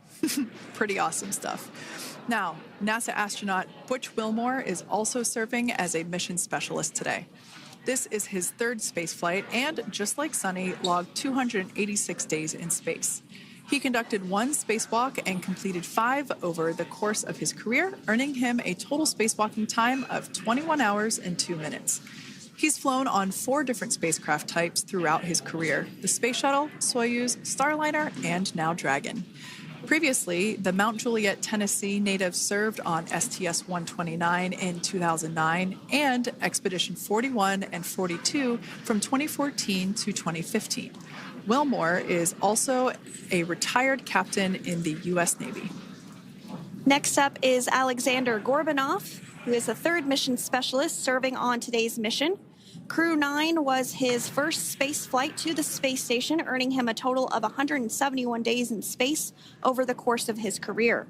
Pretty awesome stuff. Now, NASA astronaut Butch Wilmore is also serving as a mission specialist today. This is his 3rd spaceflight and, just like Sunny, logged 286 days in space. He conducted 1 spacewalk and completed 5 over the course of his career, earning him a total spacewalking time of 21 hours and 2 minutes. He's flown on 4 different spacecraft types throughout his career: the Space Shuttle, Soyuz, Starliner, and now Dragon. Previously, the Mount Juliet, Tennessee native served on STS-129 in 2009 and Expedition 41 and 42 from 2014 to 2015. Wilmore is also a retired captain in the U.S. Navy. Next up is Alexander Gorbunov, who is the 3rd mission specialist serving on today's mission. Crew 9 was his first space flight to the space station, earning him a total of 171 days in space over the course of his career.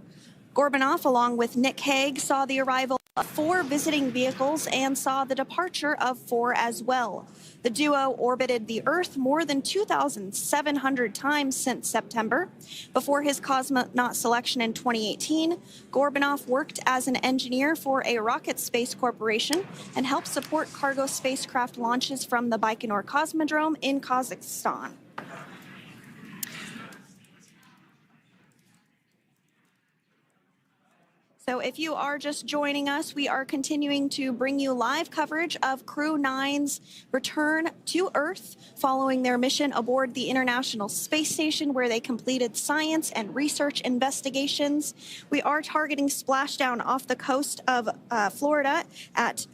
Gorbunov, along with Nick Hague, saw the arrival of 4 visiting vehicles and saw the departure of 4 as well. The duo orbited the Earth more than 2,700 times since September. Before his cosmonaut selection in 2018, Gorbunov worked as an engineer for a rocket space corporation and helped support cargo spacecraft launches from the Baikonur Cosmodrome in Kazakhstan. So if you are just joining us, we are continuing to bring you live coverage of Crew 9's return to Earth following their mission aboard the International Space Station, where they completed science and research investigations. We are targeting splashdown off the coast of Florida at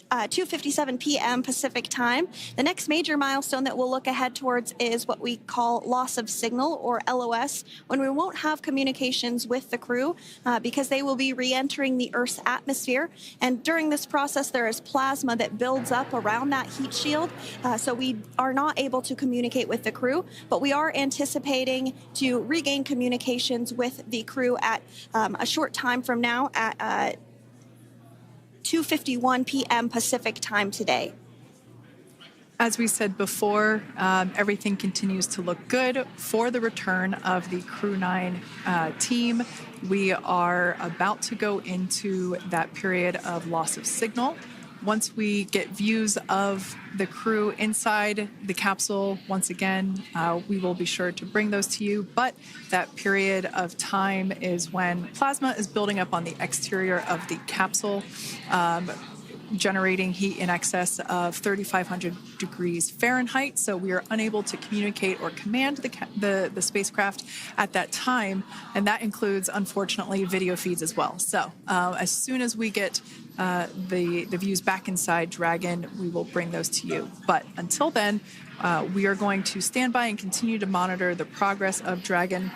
2:57 p.m. Pacific time. The next major milestone that we'll look ahead towards is what we call loss of signal, or LOS, when we won't have communications with the crew because they will be re-entering the Earth's atmosphere. And during this process, there is plasma that builds up around that heat shield, so we are not able to communicate with the crew, but we are anticipating to regain communications with the crew at a short time from now at 2:51 p.m. Pacific time today. As we said before, everything continues to look good for the return of the Crew 9 team. We are about to go into that period of loss of signal. Once we get views of the crew inside the capsule, once again, we will be sure to bring those to you. But that period of time is when plasma is building up on the exterior of the capsule. generating heat in excess of 3,500 degrees Fahrenheit. So we are unable to communicate or command the spacecraft at that time. And that includes, unfortunately, video feeds as well. So as soon as we get the views back inside Dragon, we will bring those to you. But until then, we are going to stand by and continue to monitor the progress of Dragon.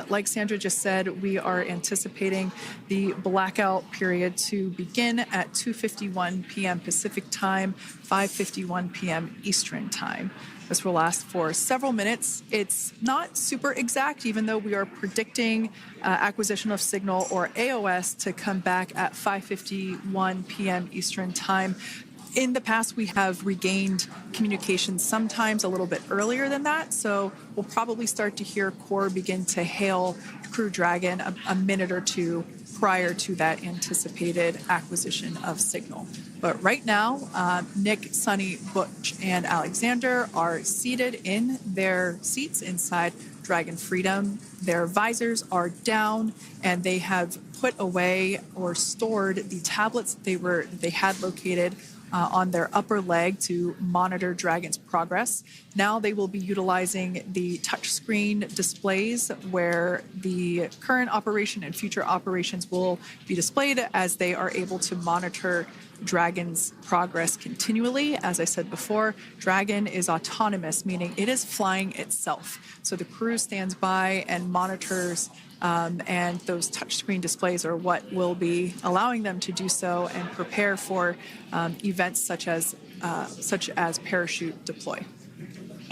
Like Sandra just said, we are anticipating the blackout period to begin at 2:51 p.m. Pacific time, 5:51 p.m. Eastern time. This will last for several minutes. It's not super exact, even though we are predicting acquisition of signal, or AOS, to come back at 5:51 p.m. Eastern time. In the past, we have regained communication sometimes a little bit earlier than that, so we'll probably start to hear Core begin to hail Crew Dragon a minute or two prior to that anticipated acquisition of signal. But right now, Nick, Sunny, Butch, and Alexander are seated in their seats inside Dragon Freedom. Their visors are down, and they have put away or stored the tablets they had located on their upper leg to monitor Dragon's progress. Now they will be utilizing the touchscreen displays where the current operation and future operations will be displayed as they are able to monitor Dragon's progress continually. As I said before, Dragon is autonomous, meaning it is flying itself. So the crew stands by and monitors, and those touchscreen displays are what will be allowing them to do so and prepare for events such as parachute deploy.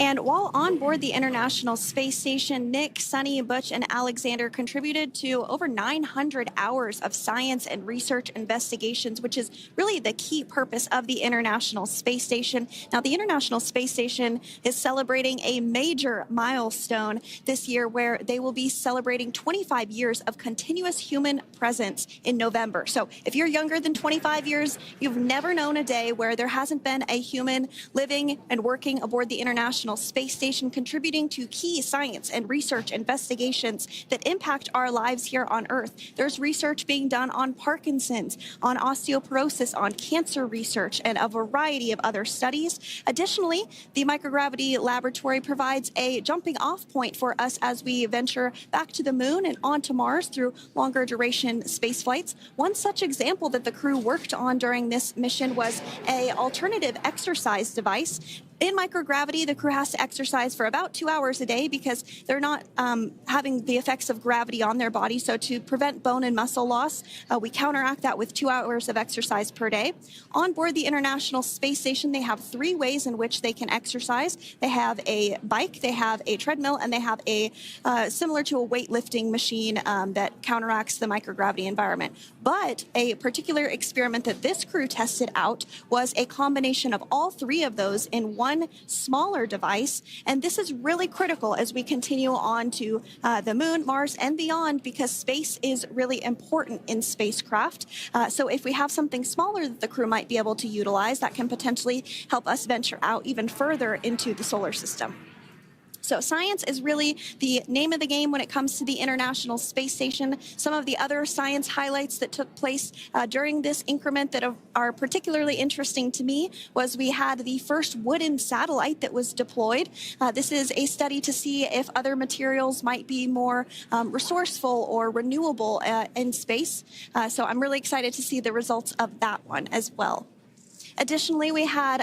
And while on board the International Space Station, Nick, Sunny, Butch, and Alexander contributed to over 900 hours of science and research investigations, which is really the key purpose of the International Space Station. Now, the International Space Station is celebrating a major milestone this year, where they will be celebrating 25 years of continuous human presence in November. So if you're younger than 25 years, you've never known a day where there hasn't been a human living and working aboard the International Space Station, contributing to key science and research investigations that impact our lives here on Earth. There's research being done on Parkinson's, on osteoporosis, on cancer research, and a variety of other studies. Additionally, the microgravity laboratory provides a jumping off point for us as we venture back to the moon and onto Mars through longer duration space flights. One such example that the crew worked on during this mission was an alternative exercise device. In microgravity, the crew has to exercise for about 2 hours a day because they're not having the effects of gravity on their body. So to prevent bone and muscle loss, we counteract that with 2 hours of exercise per day. On board the International Space Station, they have 3 ways in which they can exercise. They have a bike, they have a treadmill, and they have a similar to a weightlifting machine that counteracts the microgravity environment. But a particular experiment that this crew tested out was a combination of all 3 of those in one smaller device. And this is really critical as we continue on to the moon, Mars, and beyond, because space is really important in spacecraft. So if we have something smaller that the crew might be able to utilize, that can potentially help us venture out even further into the solar system. So science is really the name of the game when it comes to the International Space Station. Some of the other science highlights that took place during this increment that are particularly interesting to me was we had the first wooden satellite that was deployed. This is a study to see if other materials might be more resourceful or renewable in space. So I'm really excited to see the results of that one as well. Additionally, we had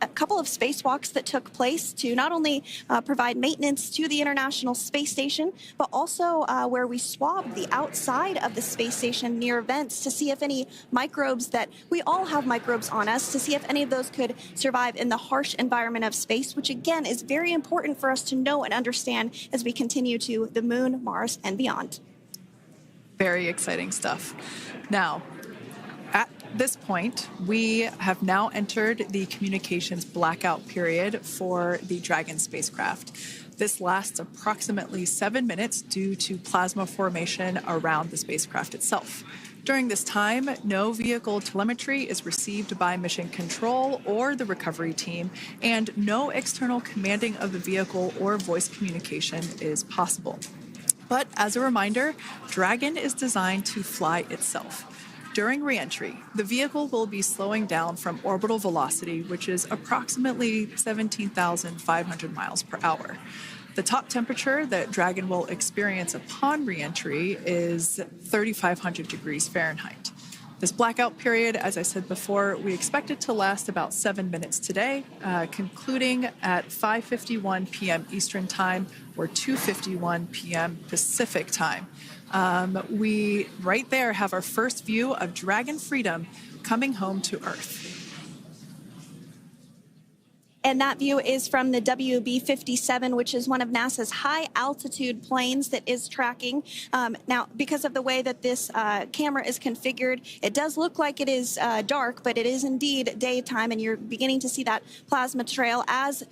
a couple of spacewalks that took place to not only provide maintenance to the International Space Station, but also where we swabbed the outside of the space station near vents to see if any microbes that we all have microbes on us, to see if any of those could survive in the harsh environment of space, which again is very important for us to know and understand as we continue to the moon, Mars, and beyond. Very exciting stuff. Now, at this point, we have now entered the communications blackout period for the Dragon spacecraft. This lasts approximately 7 minutes due to plasma formation around the spacecraft itself. During this time, no vehicle telemetry is received by mission control or the recovery team, and no external commanding of the vehicle or voice communication is possible. But as a reminder, Dragon is designed to fly itself. During reentry, the vehicle will be slowing down from orbital velocity, which is approximately 17,500 miles per hour. The top temperature that Dragon will experience upon reentry is 3,500 degrees Fahrenheit. This blackout period, as I said before, we expect it to last about 7 minutes today, concluding at 5:51 p.m. Eastern Time or 2:51 p.m. Pacific Time. We right there have our first view of Dragon Freedom coming home to Earth. And that view is from the WB-57, which is one of NASA's high-altitude planes that is tracking. Now, because of the way that this camera is configured, it does look like it is dark, but it is indeed daytime, and you're beginning to see that plasma trail as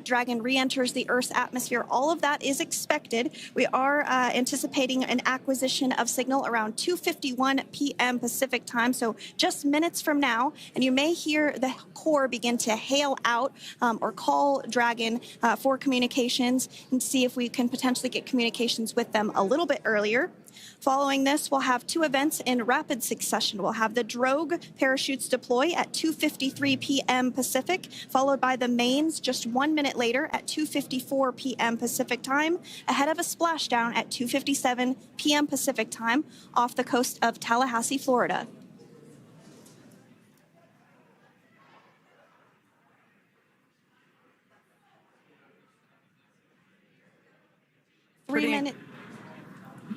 Dragon re-enters the Earth's atmosphere. All of that is expected. We are anticipating an acquisition of signal around 2:51 p.m. Pacific Time, so just minutes from now, and you may hear the core begin to hail out or call Dragon for communications and see if we can potentially get communications with them a little bit earlier. Following this, we'll have two events in rapid succession. We'll have the drogue parachutes deploy at 2:53 p.m. Pacific, followed by the mains just 1 minute later at 2:54 p.m. Pacific Time, ahead of a splashdown at 2:57 p.m. Pacific Time off the coast of Tallahassee, Florida.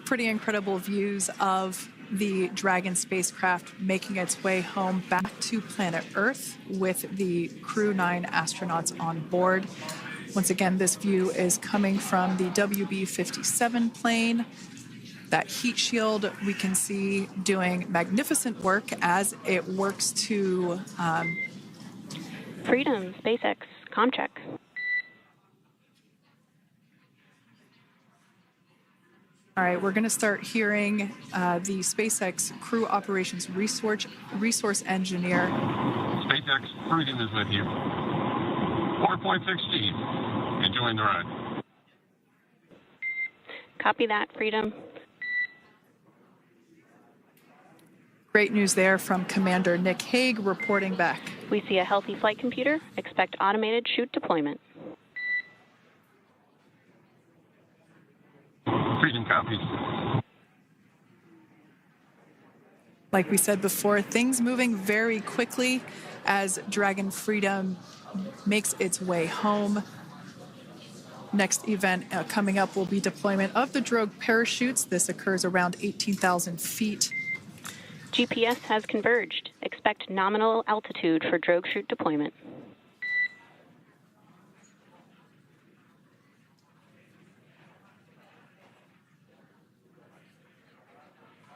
Pretty incredible views of the Dragon spacecraft making its way home back to planet Earth with the Crew 9 astronauts on board. Once again, this view is coming from the WB-57 plane. That heat shield we can see doing magnificent work as it works to... Freedom, SpaceX, Comcheck. All right, we're going to start hearing the SpaceX Crew Operations Resource Engineer. SpaceX Freedom is with you. 4.6 T. Enjoying the ride. Copy that, Freedom. Great news there from Commander Nick Hague reporting back. We see a healthy flight computer. Expect automated chute deployment. Freedom copies. Like we said before, things moving very quickly as Dragon Freedom makes its way home. Next event coming up will be deployment of the drogue parachutes. This occurs around 18,000 feet. GPS has converged. Expect nominal altitude for drogue chute deployment.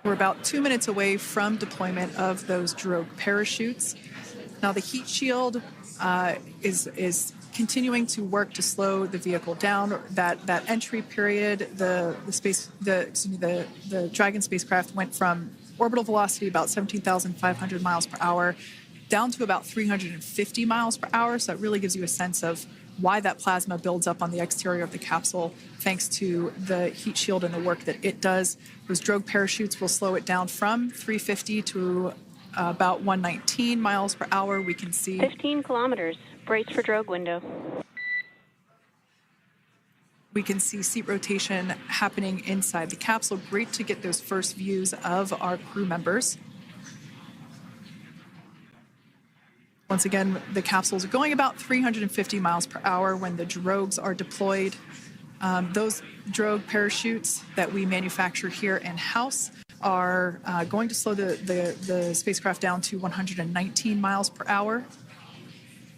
We're about 2 minutes away from deployment of those drogue parachutes. Now the heat shield is continuing to work to slow the vehicle down. That entry period, the Dragon spacecraft went from orbital velocity about 17,500 miles per hour down to about 350 miles per hour. So that really gives you a sense of why that plasma builds up on the exterior of the capsule, thanks to the heat shield and the work that it does. Those drogue parachutes will slow it down from 350 to about 119 miles per hour. We can see 15 kilometers. Brace for drogue window. We can see seat rotation happening inside the capsule. Great to get those first views of our crew members. Once again, the capsules are going about 350 miles per hour when the drogues are deployed. Those drogue parachutes that we manufacture here in-house are going to slow the spacecraft down to 119 miles per hour.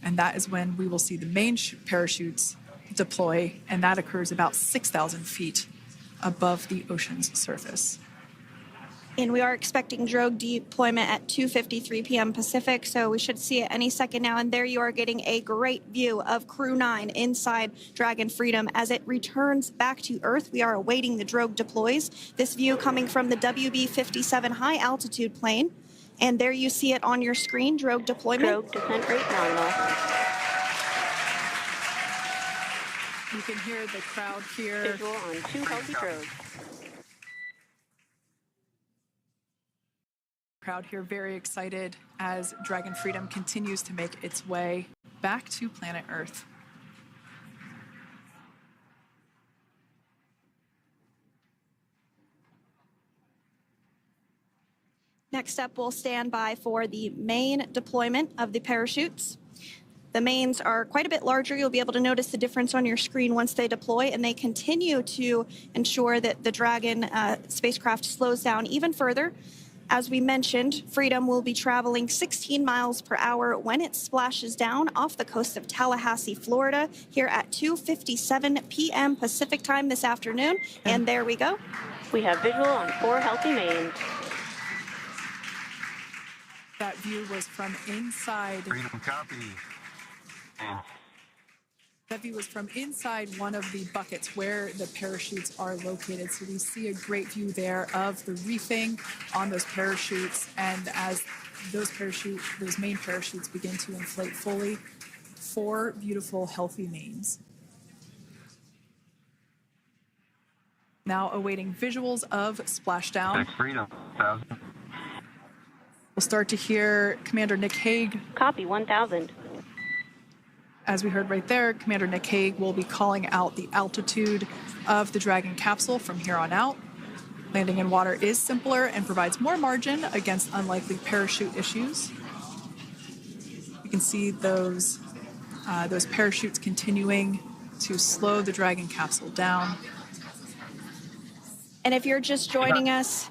And that is when we will see the main parachutes deploy, and that occurs about 6,000 feet above the ocean's surface. And we are expecting drogue deployment at 2:53 p.m. Pacific, so we should see it any second now. And there you are getting a great view of Crew 9 inside Dragon Freedom as it returns back to Earth. We are awaiting the drogue deploys. This view coming from the WB-57 high-altitude plane. And there you see it on your screen, drogue deployment. Drogue descent rate nominal. You can hear the crowd here. Visual on 2 healthy drogues. crowd here very excited as Dragon Freedom continues to make its way back to planet Earth. Next up, we'll stand by for the main deployment of the parachutes. The mains are quite a bit larger. You'll be able to notice the difference on your screen once they deploy, and they continue to ensure that the Dragon spacecraft slows down even further. As we mentioned, Freedom will be traveling 16 miles per hour when it splashes down off the coast of Tallahassee, Florida, here at 2:57 p.m. Pacific time this afternoon. And there we go. We have visual on 4 healthy mains. That view was from inside. Freedom copy. And That view was from inside one of the buckets where the parachutes are located. So we see a great view there of the reefing on those parachutes. And as those main parachutes begin to inflate fully, 4 beautiful, healthy mains. Now awaiting visuals of Splashdown. Tech Freedom 1000. We'll start to hear Commander Nick Hague. Copy 1000. As we heard right there, Commander Nick Hague will be calling out the altitude of the Dragon capsule from here on out. Landing in water is simpler and provides more margin against unlikely parachute issues. You can see those parachutes continuing to slow the Dragon capsule down. And if you're just joining us,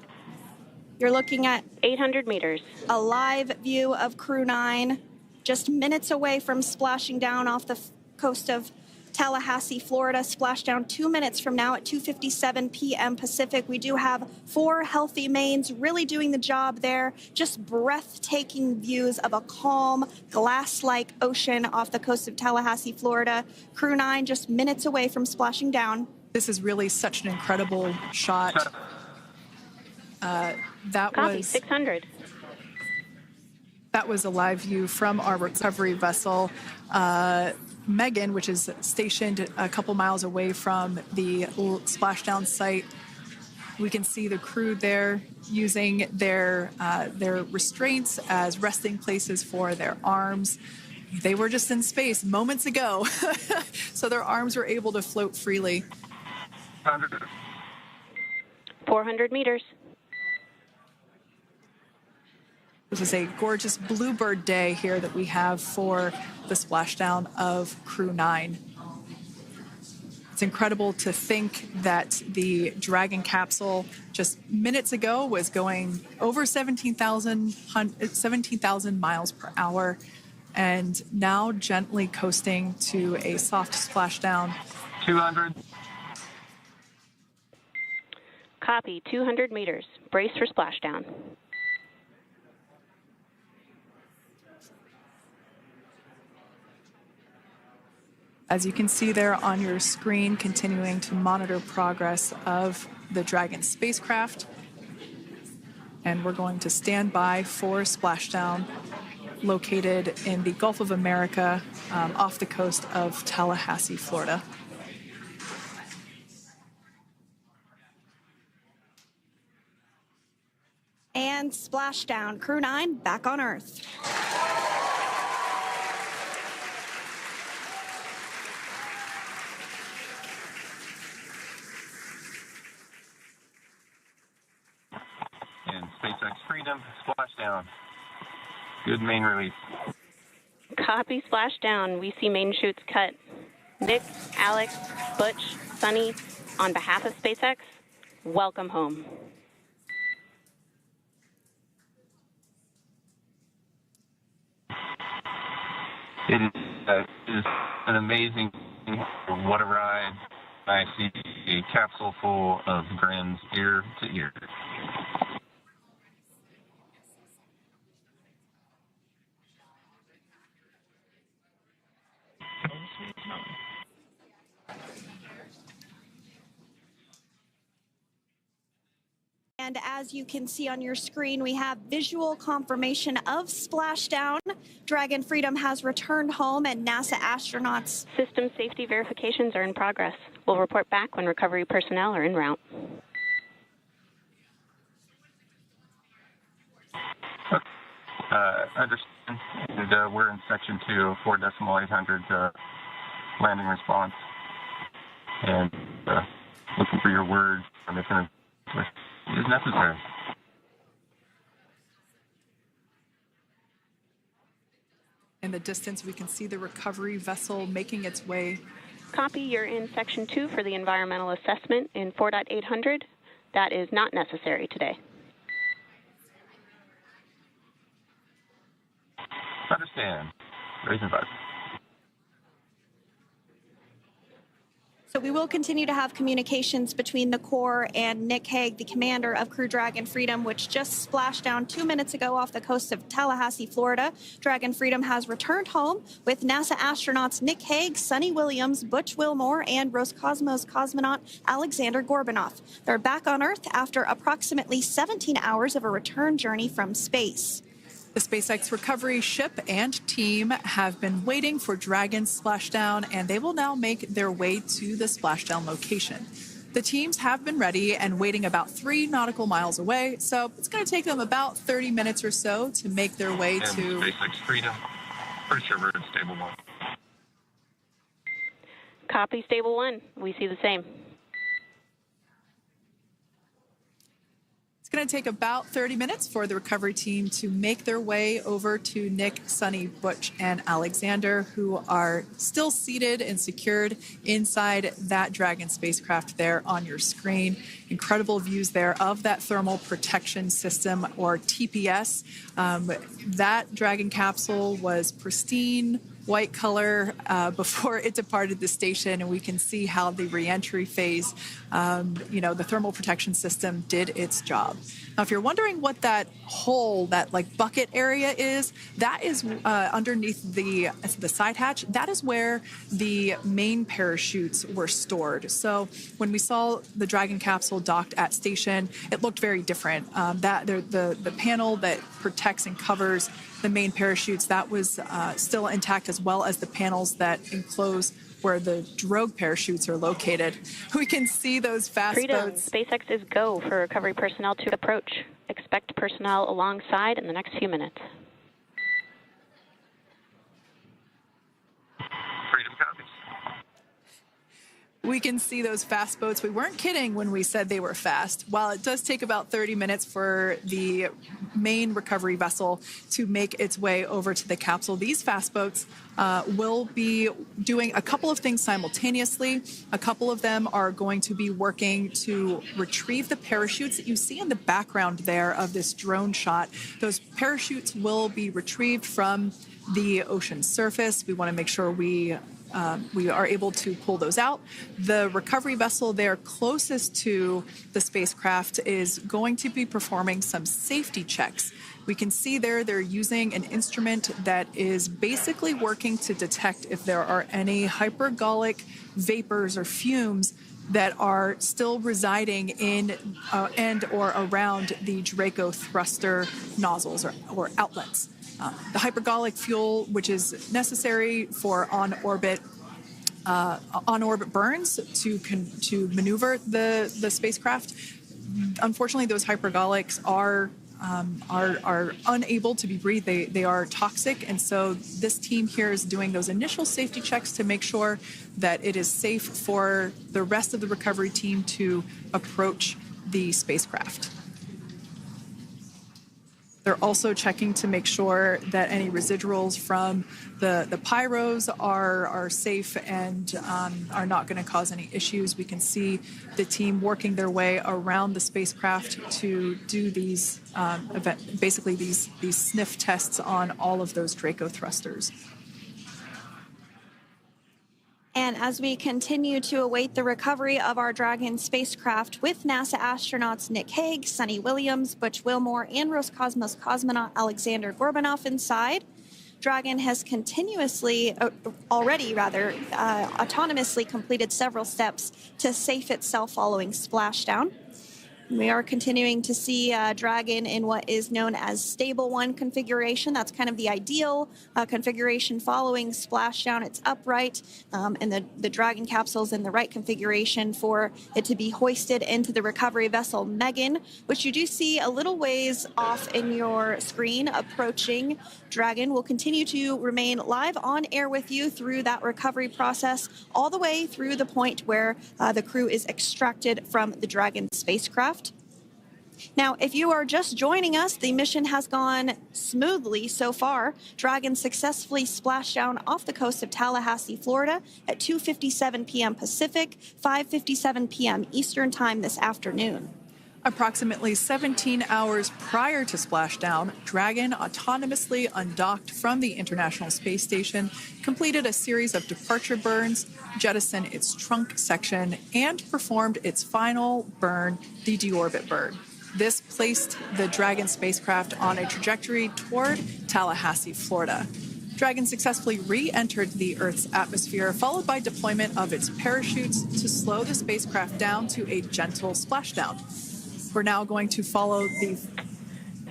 you're looking at 800 meters. a live view of Crew 9, just minutes away from splashing down off the coast of Tallahassee, Florida. Splashdown 2 minutes from now at 2:57 p.m. Pacific. We do have 4 healthy mains really doing the job there. Just breathtaking views of a calm, glass-like ocean off the coast of Tallahassee, Florida. Crew 9 just minutes away from splashing down. This is really such an incredible shot. That Copy was 600. That was a live view from our recovery vessel, Megan, which is stationed a couple miles away from the splashdown site. We can see the crew there using their restraints as resting places for their arms. They were just in space moments ago, so their arms were able to float freely. 400 meters. This is a gorgeous bluebird day here that we have for the splashdown of Crew 9. It's incredible to think that the Dragon capsule just minutes ago was going over 17,000 miles per hour, and now gently coasting to a soft splashdown. 200. Copy 200 meters. Brace for splashdown. As you can see there on your screen, continuing to monitor progress of the Dragon spacecraft. And we're going to stand by for splashdown, located in the Gulf of America, off the coast of Tallahassee, Florida. And splashdown. Crew 9 back on Earth. And SpaceX Freedom, splashdown. Good main release. Copy splashdown. We see main chutes cut. Nick, Alex, Butch, Sunny, on behalf of SpaceX, welcome home. It is an amazing, what a ride. I see a capsule full of grins ear to ear. And as you can see on your screen, we have visual confirmation of splashdown. Dragon Freedom has returned home, and NASA astronauts. System safety verifications are in progress. We'll report back when recovery personnel are en route. Understand. And we're in section 2, 4.800 landing response. And looking for your words on if it is necessary. In the distance, we can see the recovery vessel making its way. Copy, you're in section 2 for the environmental assessment in 4.800. That is not necessary today. Understand. Raising button. So we will continue to have communications between the Corps and Nick Hague, the commander of Crew Dragon Freedom, which just splashed down 2 minutes ago off the coast of Tallahassee, Florida. Dragon Freedom has returned home with NASA astronauts Nick Hague, Sunny Williams, Butch Wilmore, and Roscosmos cosmonaut Alexander Gorbunoff. They're back on Earth after approximately 17 hours of a return journey from space. The SpaceX recovery ship and team have been waiting for Dragon's splashdown, and they will now make their way to the splashdown location. The teams have been ready and waiting about 3 nautical miles away, so it's going to take them about 30 minutes or so to make their way to SpaceX Freedom. Pretty sure we're in stable 1. Copy, stable 1. We see the same. It's going to take about 30 minutes for the recovery team to make their way over to Nick, Sunny, Butch, and Alexander, who are still seated and secured inside that Dragon spacecraft there on your screen. Incredible views there of that thermal protection system, or TPS. That Dragon capsule was pristine, white color before it departed the station, and we can see how the reentry phase, the thermal protection system did its job. Now, if you're wondering what that hole, that bucket area is, that is underneath the side hatch. That is where the main parachutes were stored. So when we saw the Dragon capsule docked at station, it looked very different. The panel that protects and covers the main parachutes, that was still intact, as well as the panels that enclose where the drogue parachutes are located. We can see those fast Freedom. boats. SpaceX is go for recovery personnel to approach. Expect personnel alongside in the next few minutes. Freedom copies. We can see those fast boats. We weren't kidding when we said they were fast. While it does take about 30 minutes for the main recovery vessel to make its way over to the capsule, these fast boats will be doing a couple of things simultaneously. A couple of them are going to be working to retrieve the parachutes that you see in the background there of this drone shot. Those parachutes will be retrieved from the ocean surface. We want to make sure we are able to pull those out. The recovery vessel there closest to the spacecraft is going to be performing some safety checks. We can see there they're using an instrument that is basically working to detect if there are any hypergolic vapors or fumes that are still residing in and or around the Draco thruster nozzles or outlets. The hypergolic fuel, which is necessary for on-orbit burns to maneuver the spacecraft. Unfortunately, those hypergolics are unable to be breathed. They are toxic, and so this team here is doing those initial safety checks to make sure that it is safe for the rest of the recovery team to approach the spacecraft. They're also checking to make sure that any residuals from the pyros are safe and are not going to cause any issues. We can see the team working their way around the spacecraft to do these these sniff tests on all of those Draco thrusters. And as we continue to await the recovery of our Dragon spacecraft with NASA astronauts Nick Hague, Sunny Williams, Butch Wilmore, and Roscosmos cosmonaut Alexander Gorbunoff inside, Dragon has autonomously completed several steps to safe itself following splashdown. We are continuing to see Dragon in what is known as Stable 1 configuration. That's kind of the ideal configuration following splashdown. It's upright, and the Dragon capsule's in the right configuration for it to be hoisted into the recovery vessel Megan, which you do see a little ways off in your screen approaching. Dragon will continue to remain live on air with you through that recovery process, all the way through the point where the crew is extracted from the Dragon spacecraft. Now, if you are just joining us, the mission has gone smoothly so far. Dragon successfully splashed down off the coast of Tallahassee, Florida at 2:57 p.m. Pacific, 5:57 p.m. Eastern Time this afternoon. Approximately 17 hours prior to splashdown, Dragon autonomously undocked from the International Space Station, completed a series of departure burns, jettisoned its trunk section, and performed its final burn, the deorbit burn. This placed the Dragon spacecraft on a trajectory toward Tallahassee, Florida. Dragon successfully re-entered the Earth's atmosphere, followed by deployment of its parachutes to slow the spacecraft down to a gentle splashdown. We're now going to follow the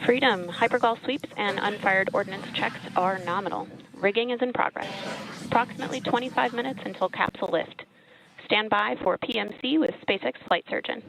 Freedom. Hypergol sweeps and unfired ordnance checks are nominal. Rigging is in progress. Approximately 25 minutes until capsule lift. Stand by for PMC with SpaceX flight surgeon.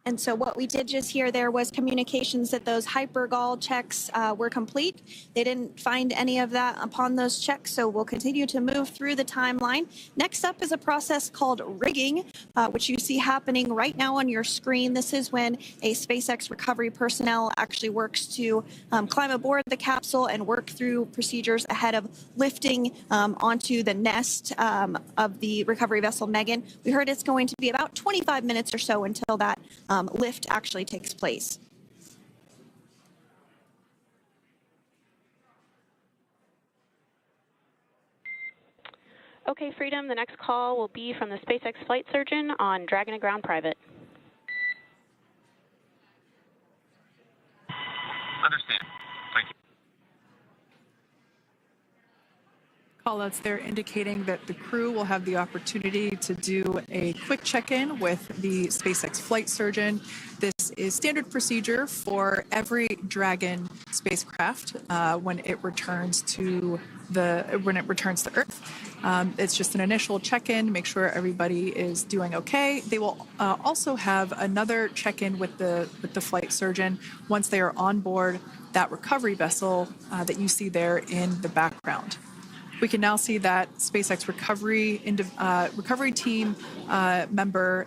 And so what we did just hear there was communications that those hypergol checks were complete. They didn't find any of that upon those checks, so we'll continue to move through the timeline. Next up is a process called rigging, which you see happening right now on your screen. This is when a SpaceX recovery personnel actually works to climb aboard the capsule and work through procedures ahead of lifting onto the nest of the recovery vessel Megan. We heard it's going to be about 25 minutes or so until that lift actually takes place. Okay, Freedom, the next call will be from the SpaceX flight surgeon on Dragon to Ground Private. Understand. Thank you. callouts there indicating that the crew will have the opportunity to do a quick check-in with the SpaceX flight surgeon. This is standard procedure for every Dragon spacecraft when it returns to Earth. It's just an initial check-in, make sure everybody is doing okay. They will also have another check-in with the flight surgeon once they are on board that recovery vessel that you see there in the background. We can now see that SpaceX recovery team member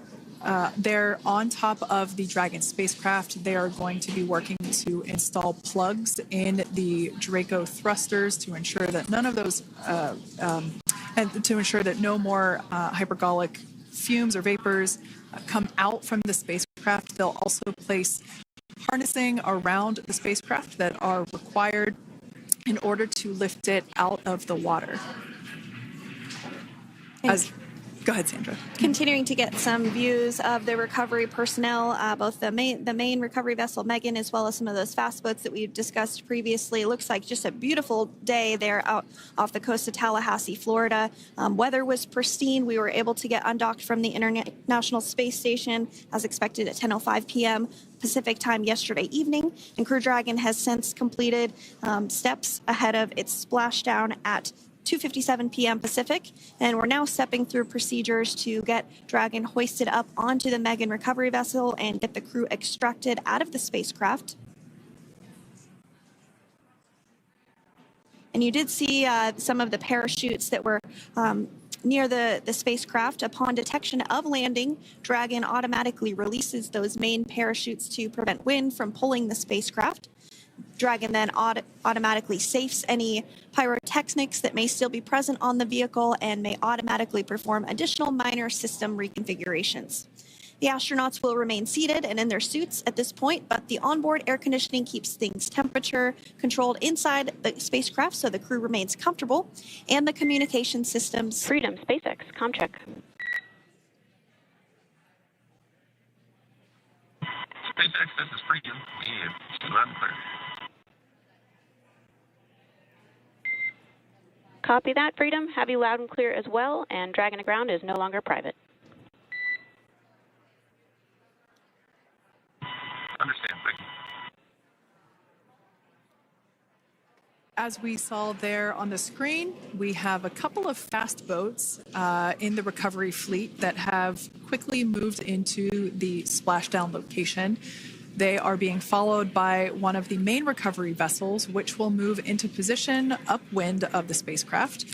they're on top of the Dragon spacecraft. They are going to be working to install plugs in the Draco thrusters to ensure that none of those, and to ensure that no more hypergolic fumes or vapors come out from the spacecraft. They'll also place harnessing around the spacecraft that are required in order to lift it out of the water. Go ahead, Sandra. Continuing to get some views of the recovery personnel, both the main recovery vessel Megan, as well as some of those fast boats that we've discussed previously. It looks like just a beautiful day there out off the coast of Tallahassee, Florida. Weather was pristine. We were able to get undocked from the International Space Station as expected at 10:05 p.m. Pacific time yesterday evening, and Crew Dragon has since completed steps ahead of its splashdown at 2:57 p.m. Pacific, and we're now stepping through procedures to get Dragon hoisted up onto the Megan recovery vessel and get the crew extracted out of the spacecraft. And you did see some of the parachutes that were near the spacecraft. Upon detection of landing, Dragon automatically releases those main parachutes to prevent wind from pulling the spacecraft. Dragon then automatically safes any pyrotechnics that may still be present on the vehicle and may automatically perform additional minor system reconfigurations. The astronauts will remain seated and in their suits at this point, but the onboard air conditioning keeps things temperature controlled inside the spacecraft so the crew remains comfortable, and the communication systems. Freedom, SpaceX, ComCheck. SpaceX, this is Freedom. We have loud and clear. Copy that, Freedom. Have you loud and clear as well, and Dragon to ground is no longer private. Understand. Thank you. As we saw there on the screen, we have a couple of fast boats in the recovery fleet that have quickly moved into the splashdown location. They are being followed by one of the main recovery vessels, which will move into position upwind of the spacecraft.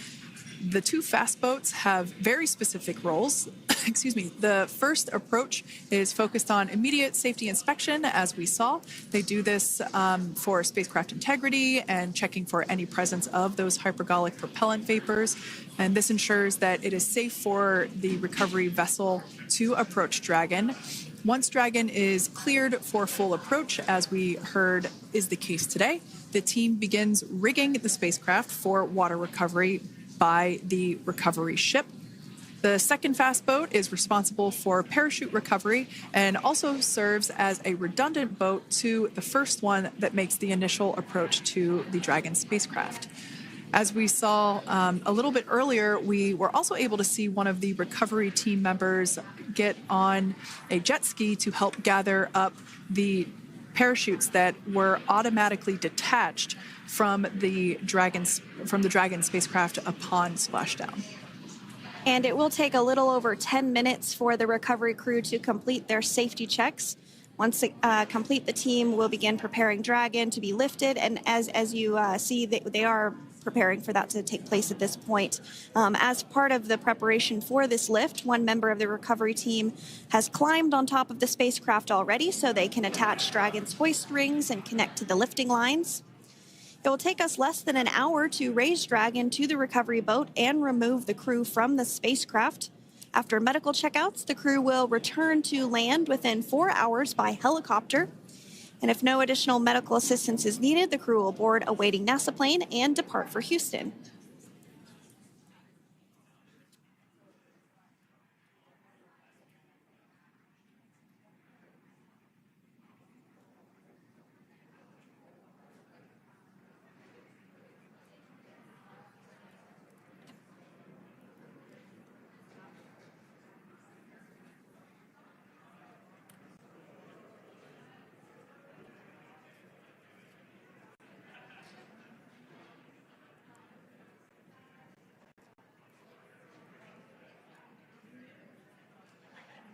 The two fast boats have very specific roles. Excuse me. The first approach is focused on immediate safety inspection, as we saw. They do this for spacecraft integrity and checking for any presence of those hypergolic propellant vapors. And this ensures that it is safe for the recovery vessel to approach Dragon. Once Dragon is cleared for full approach, as we heard is the case today, the team begins rigging the spacecraft for water recovery by the recovery ship. The second fast boat is responsible for parachute recovery and also serves as a redundant boat to the first one that makes the initial approach to the Dragon spacecraft. As we saw a little bit earlier, we were also able to see one of the recovery team members get on a jet ski to help gather up the parachutes that were automatically detached from the Dragon spacecraft upon splashdown. And it will take a little over 10 minutes for the recovery crew to complete their safety checks. Once complete, the team will begin preparing Dragon to be lifted. And as you see, they are preparing for that to take place at this point. As part of the preparation for this lift, one member of the recovery team has climbed on top of the spacecraft already so they can attach Dragon's hoist rings and connect to the lifting lines. It will take us less than an hour to raise Dragon to the recovery boat and remove the crew from the spacecraft. After medical checkouts, the crew will return to land within 4 hours by helicopter. And if no additional medical assistance is needed, the crew will board a waiting NASA plane and depart for Houston.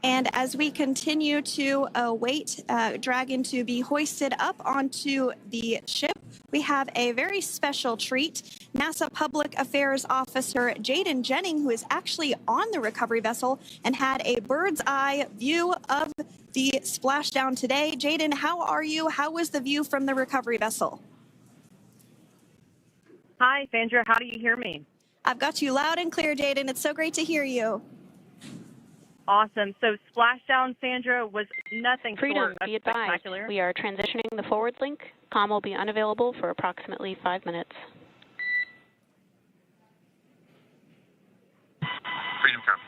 And as we continue to await Dragon to be hoisted up onto the ship, we have a very special treat. NASA Public Affairs Officer Jaden Jennings, who is actually on the recovery vessel and had a bird's eye view of the splashdown today. Jaden, how are you? How was the view from the recovery vessel? Hi, Sandra. How do you hear me? I've got you loud and clear, Jaden. It's so great to hear you. Awesome. So Splashdown, Sandra, was nothing Freedom, short of be advised. spectacular. We are transitioning the forward link. Comm will be unavailable for approximately 5 minutes. Freedom comes.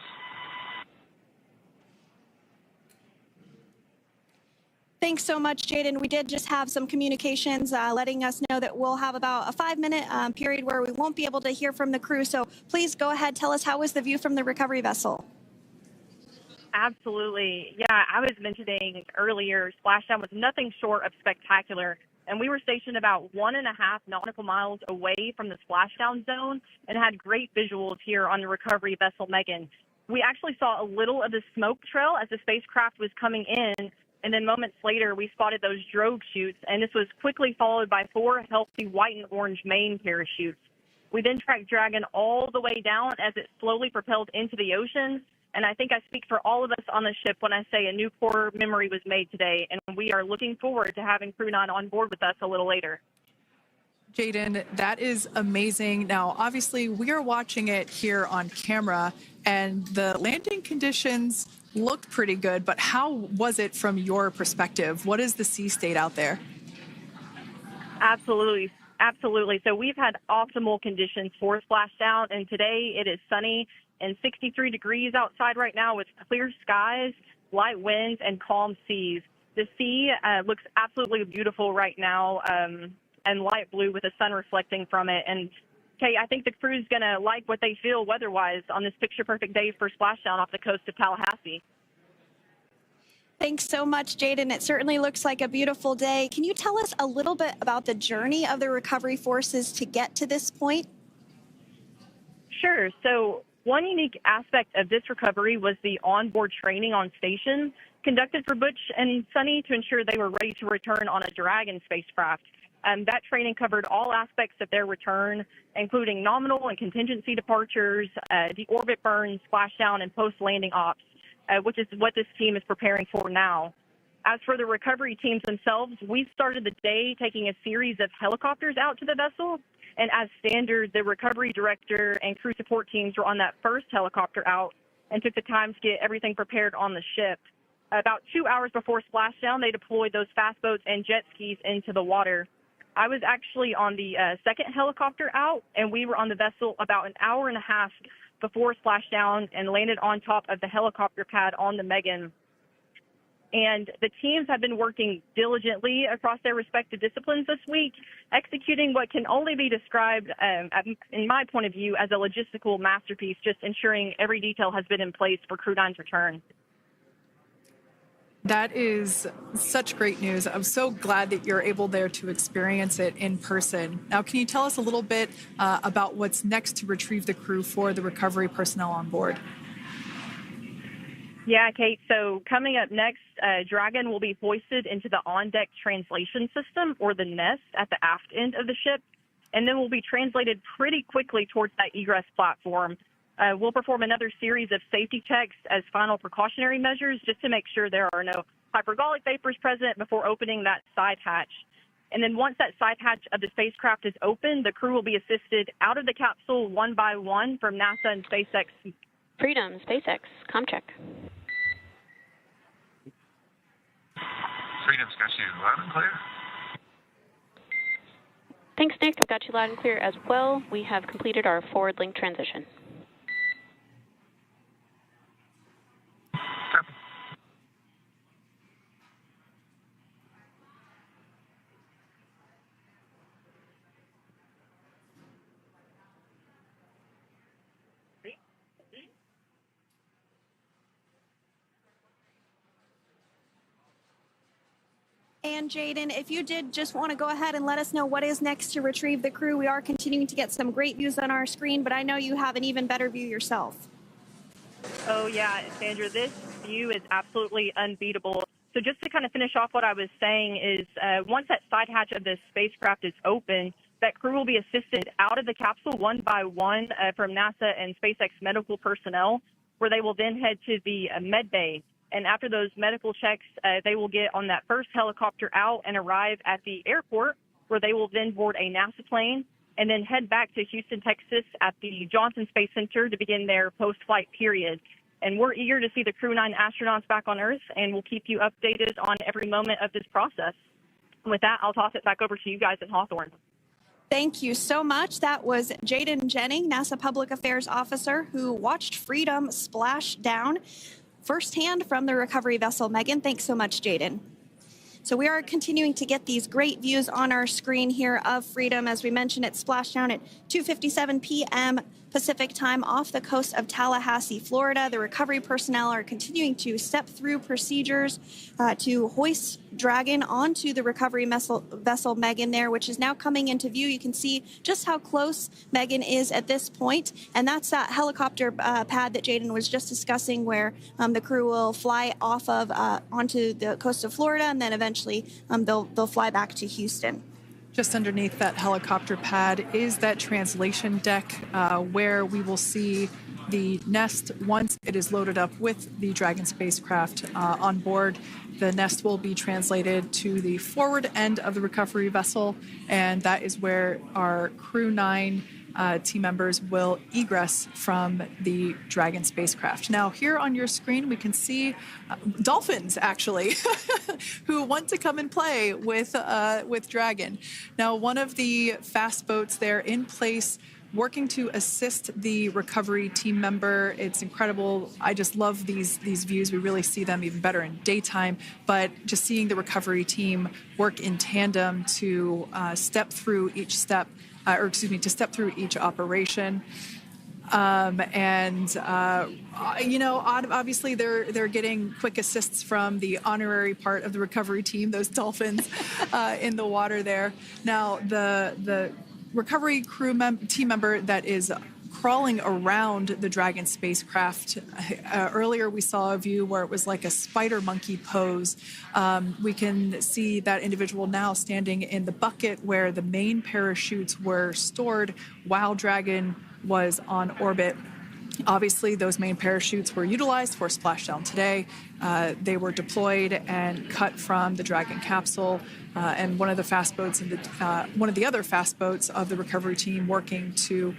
Thanks so much, Jaden. We did just have some communications letting us know that we'll have about a 5-minute period where we won't be able to hear from the crew. So please go ahead, tell us, how was the view from the recovery vessel? Absolutely. Yeah, I was mentioning earlier, Splashdown was nothing short of spectacular. And we were stationed about 1.5 nautical miles away from the splashdown zone and had great visuals here on the recovery vessel Megan. We actually saw a little of the smoke trail as the spacecraft was coming in, and then moments later we spotted those drogue chutes, and this was quickly followed by 4 healthy white and orange main parachutes. We then tracked Dragon all the way down as it slowly propelled into the ocean. And I think I speak for all of us on the ship when I say a new core memory was made today, and we are looking forward to having Crew 9 on board with us a little later. Jaden, that is amazing. Now, obviously, we are watching it here on camera, and the landing conditions looked pretty good, but how was it from your perspective? What is the sea state out there? Absolutely. Absolutely. So we've had optimal conditions for Splashdown, and today it is sunny and 63 degrees outside right now with clear skies, light winds, and calm seas. The sea looks absolutely beautiful right now, and light blue with the sun reflecting from it. And Kate, I think the crew's going to like what they feel weather-wise on this picture-perfect day for Splashdown off the coast of Tallahassee. Thanks so much, Jaden. It certainly looks like a beautiful day. Can you tell us a little bit about the journey of the recovery forces to get to this point? Sure. So one unique aspect of this recovery was the onboard training on station conducted for Butch and Sunny to ensure they were ready to return on a Dragon spacecraft. That training covered all aspects of their return, including nominal and contingency departures, deorbit burns, splashdown, and post-landing ops, which is what this team is preparing for now. As for the recovery teams themselves, we started the day taking a series of helicopters out to the vessel. And as standard, the recovery director and crew support teams were on that first helicopter out and took the time to get everything prepared on the ship. About 2 hours before splashdown, they deployed those fast boats and jet skis into the water. I was actually on the second helicopter out, and we were on the vessel about an hour and a half before splashdown and landed on top of the helicopter pad on the Megan. And the teams have been working diligently across their respective disciplines this week, executing what can only be described, in my point of view, as a logistical masterpiece, just ensuring every detail has been in place for Crew 9's return. That is such great news. I'm so glad that you're able there to experience it in person. Now, can you tell us a little bit about what's next to retrieve the crew for the recovery personnel on board? Yeah, Kate. So coming up next, Dragon will be hoisted into the on-deck translation system, or the nest, at the aft end of the ship, and then will be translated pretty quickly towards that egress platform. We'll perform another series of safety checks as final precautionary measures just to make sure there are no hypergolic vapors present before opening that side hatch. And then once that side hatch of the spacecraft is open, the crew will be assisted out of the capsule one by one from NASA and SpaceX. Freedom, SpaceX, ComCheck. Freedom's got you loud and clear. Thanks, Nick. I've got you loud and clear as well. We have completed our forward link transition. And Jaden, if you did just want to go ahead and let us know what is next to retrieve the crew, we are continuing to get some great views on our screen, but I know you have an even better view yourself. Oh, yeah, Sandra, this view is absolutely unbeatable. So just to kind of finish off what I was saying is once that side hatch of the spacecraft is open, that crew will be assisted out of the capsule one by one from NASA and SpaceX medical personnel, where they will then head to the med bay. And after those medical checks, they will get on that first helicopter out and arrive at the airport, where they will then board a NASA plane and then head back to Houston, Texas at the Johnson Space Center to begin their post-flight period. And we're eager to see the Crew 9 astronauts back on Earth, and we'll keep you updated on every moment of this process. And with that, I'll toss it back over to you guys in Hawthorne. Thank you so much. That was Jaden Jennings, NASA Public Affairs Officer, who watched Freedom splash down firsthand from the recovery vessel Megan. Thanks so much, Jaden. So we are continuing to get these great views on our screen here of Freedom. As we mentioned, it splashed down at 2:57 p.m. Pacific time off the coast of Tallahassee, Florida. The recovery personnel are continuing to step through procedures to hoist Dragon onto the recovery vessel Megan there, which is now coming into view. You can see just how close Megan is at this point. And that's that helicopter pad that Jaden was just discussing, where the crew will fly off of onto the coast of Florida, and then eventually they'll fly back to Houston. Just underneath that helicopter pad is that translation deck where we will see the nest once it is loaded up with the Dragon spacecraft on board. The nest will be translated to the forward end of the recovery vessel, and that is where our Crew 9 team members will egress from the Dragon spacecraft. Now, here on your screen, we can see dolphins, actually, who want to come and play with Dragon. Now, one of the fast boats there in place working to assist the recovery team member. It's incredible. I just love these views. We really see them even better in daytime, but just seeing the recovery team work in tandem to step through each step, to step through each operation. Obviously they're getting quick assists from the honorary part of the recovery team, those dolphins in the water there. Now, the recovery team member that is crawling around the Dragon spacecraft. Earlier, we saw a view where it was like a spider monkey pose. We can see that individual now standing in the bucket where the main parachutes were stored while Dragon was on orbit. Obviously, those main parachutes were utilized for Splashdown today. They were deployed and cut from the Dragon capsule, and one of the other fast boats of the recovery team working to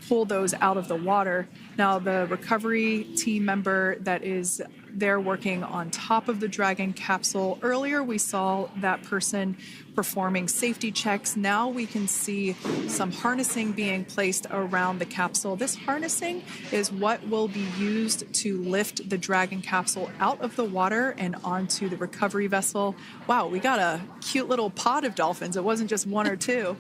pull those out of the water. Now, the recovery team member that is there working on top of the Dragon capsule. Earlier, we saw that person performing safety checks. Now we can see some harnessing being placed around the capsule. This harnessing is what will be used to lift the Dragon capsule out of the water and onto the recovery vessel. Wow, we got a cute little pod of dolphins. It wasn't just one or two.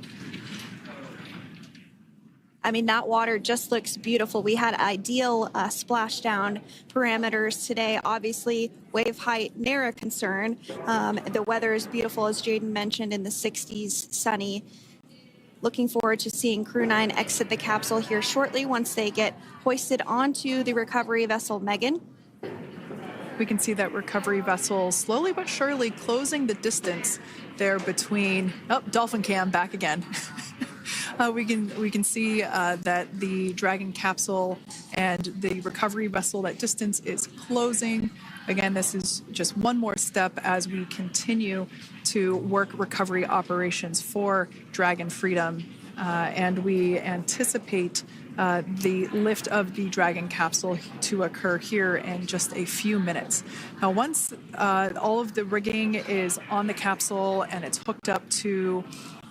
I mean, that water just looks beautiful. We had ideal splashdown parameters today. Obviously, wave height, ne'er a concern. The weather is beautiful, as Jaden mentioned, in the 60s, sunny. Looking forward to seeing Crew 9 exit the capsule here shortly once they get hoisted onto the recovery vessel Megan. We can see that recovery vessel slowly but surely closing the distance there between... Oh, dolphin cam back again. We can see that the Dragon capsule and the recovery vessel, that distance is closing. Again, this is just one more step as we continue to work recovery operations for Dragon Freedom, and we anticipate the lift of the Dragon capsule to occur here in just a few minutes. Now, once all of the rigging is on the capsule and it's hooked up to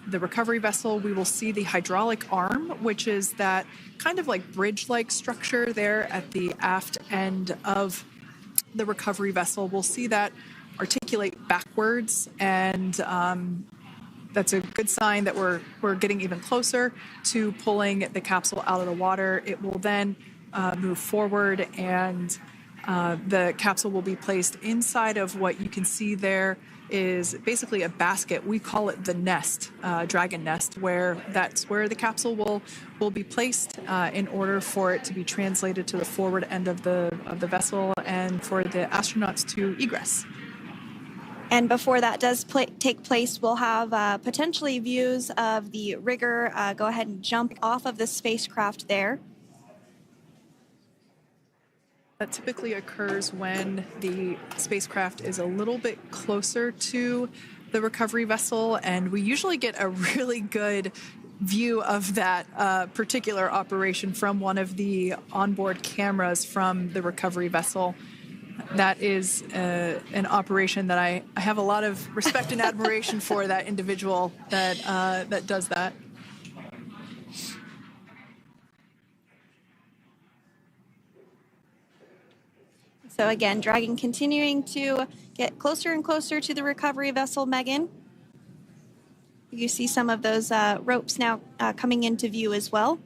the recovery vessel, we will see the hydraulic arm, which is that kind of like bridge-like structure there at the aft end of the recovery vessel. We'll see that articulate backwards, and that's a good sign that we're getting even closer to pulling the capsule out of the water. It will then move forward, and the capsule will be placed inside of what you can see there is basically a basket. We call it the nest, Dragon nest, where that's where the capsule will be placed in order for it to be translated to the forward end of the vessel and for the astronauts to egress. And before that does take place, we'll have potentially views of the rigger go ahead and jump off of the spacecraft there. That typically occurs when the spacecraft is a little bit closer to the recovery vessel, and we usually get a really good view of that particular operation from one of the onboard cameras from the recovery vessel. That is an operation that I have a lot of respect and admiration for, that individual that does that. So again, Dragon continuing to get closer and closer to the recovery vessel Megan. You see some of those ropes now coming into view as well.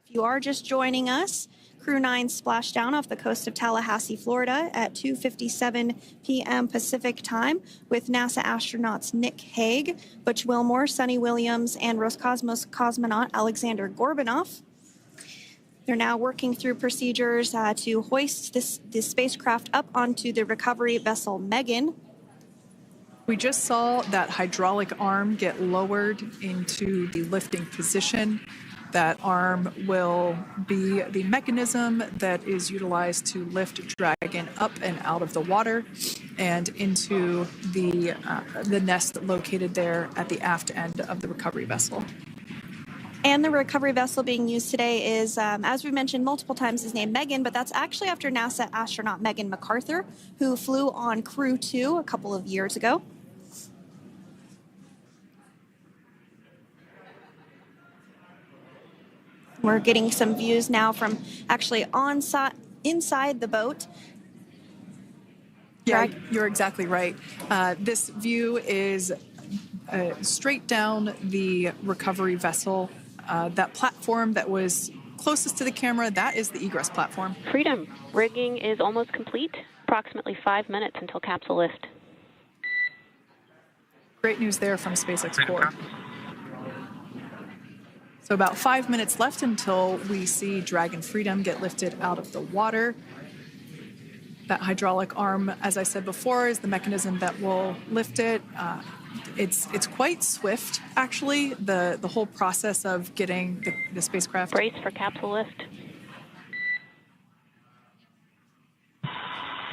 If you are just joining us, Crew 9 Splashdown off the coast of Tallahassee, Florida at 2:57 p.m. Pacific time with NASA astronauts Nick Hague, Butch Wilmore, Sunny Williams, and Roscosmos cosmonaut Alexander Gorbanov. They're now working through procedures to hoist this spacecraft up onto the recovery vessel Megan. We just saw that hydraulic arm get lowered into the lifting position. That arm will be the mechanism that is utilized to lift Dragon up and out of the water and into the nest located there at the aft end of the recovery vessel. And the recovery vessel being used today is, as we mentioned multiple times, is named Megan, but that's actually after NASA astronaut Megan McArthur, who flew on Crew 2 a couple of years ago. We're getting some views now from actually inside the boat. Yeah, you're exactly right. This view is straight down the recovery vessel. That platform that was closest to the camera, that is the egress platform. Freedom, rigging is almost complete. Approximately 5 minutes until capsule lift. Great news there from SpaceX Core. So about 5 minutes left until we see Dragon Freedom get lifted out of the water. That hydraulic arm, as I said before, is the mechanism that will lift it. It's quite swift, actually, the whole process of getting the spacecraft. Brace for capsule lift.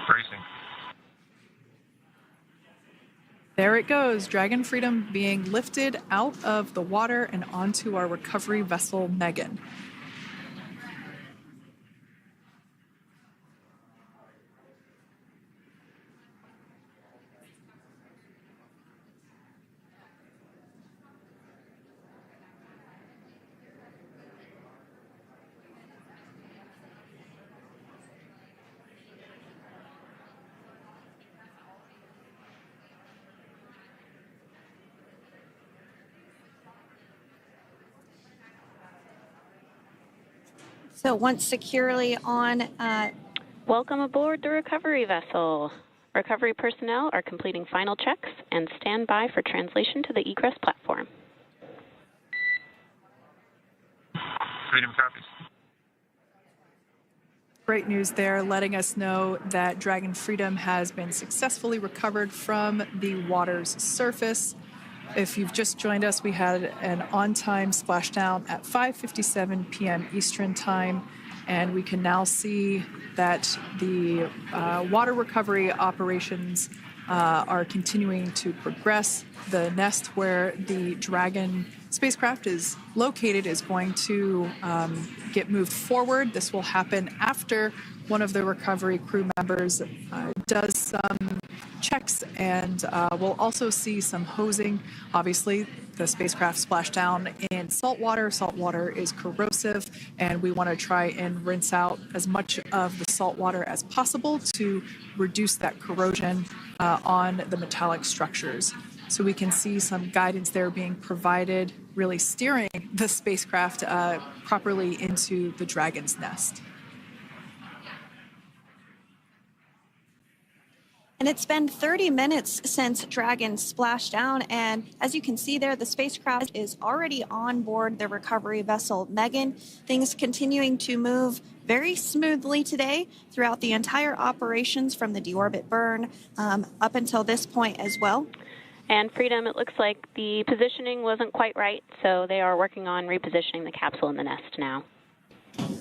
Bracing. There it goes, Dragon Freedom being lifted out of the water and onto our recovery vessel, Megan. So once securely on... Welcome aboard the recovery vessel. Recovery personnel are completing final checks and stand by for translation to the egress platform. Freedom copies. Great news there, letting us know that Dragon Freedom has been successfully recovered from the water's surface. If you've just joined us, we had an on-time splashdown at 5:57 p.m. Eastern Time, and we can now see that the water recovery operations are continuing to progress. The nest where the Dragon spacecraft is located is going to get moved forward. This will happen after one of the recovery crew members does some checks, and we'll also see some hosing. Obviously, the spacecraft splashed down in salt water. Salt water is corrosive, and we want to try and rinse out as much of the salt water as possible to reduce that corrosion on the metallic structures. So we can see some guidance there being provided, really steering the spacecraft properly into the Dragon's nest. And it's been 30 minutes since Dragon splashed down, and as you can see there, the spacecraft is already on board the recovery vessel Megan. Things continuing to move very smoothly today throughout the entire operations from the deorbit burn up until this point as well. And Freedom, it looks like the positioning wasn't quite right, so they are working on repositioning the capsule in the nest now. Okay,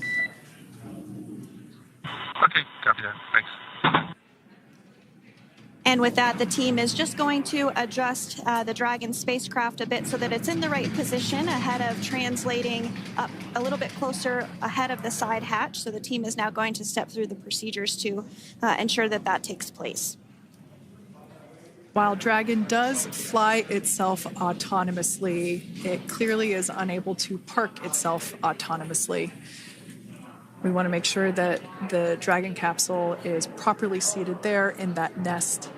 copy that. Thanks. And with that, the team is just going to adjust the Dragon spacecraft a bit so that it's in the right position ahead of translating up a little bit closer ahead of the side hatch. So the team is now going to step through the procedures to ensure that that takes place. While Dragon does fly itself autonomously, it clearly is unable to park itself autonomously. We want to make sure that the Dragon capsule is properly seated there in that nest.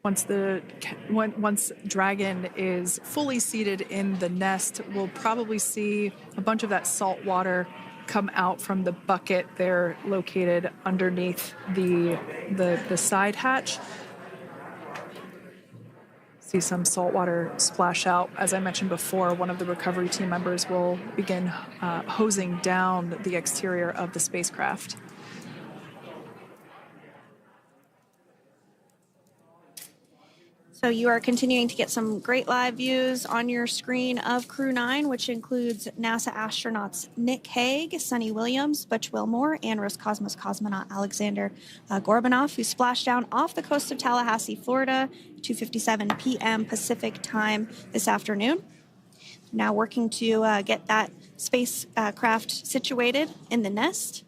Once Dragon is fully seated in the nest, we'll probably see a bunch of that salt water come out from the bucket there located underneath the side hatch. See some salt water splash out. As I mentioned before, one of the recovery team members will begin hosing down the exterior of the spacecraft. So you are continuing to get some great live views on your screen of Crew 9, which includes NASA astronauts Nick Hague, Sunny Williams, Butch Wilmore, and Roscosmos cosmonaut Alexander Gorbanov, who splashed down off the coast of Tallahassee, Florida, 2:57 p.m. Pacific time this afternoon. Now working to get that spacecraft situated in the nest.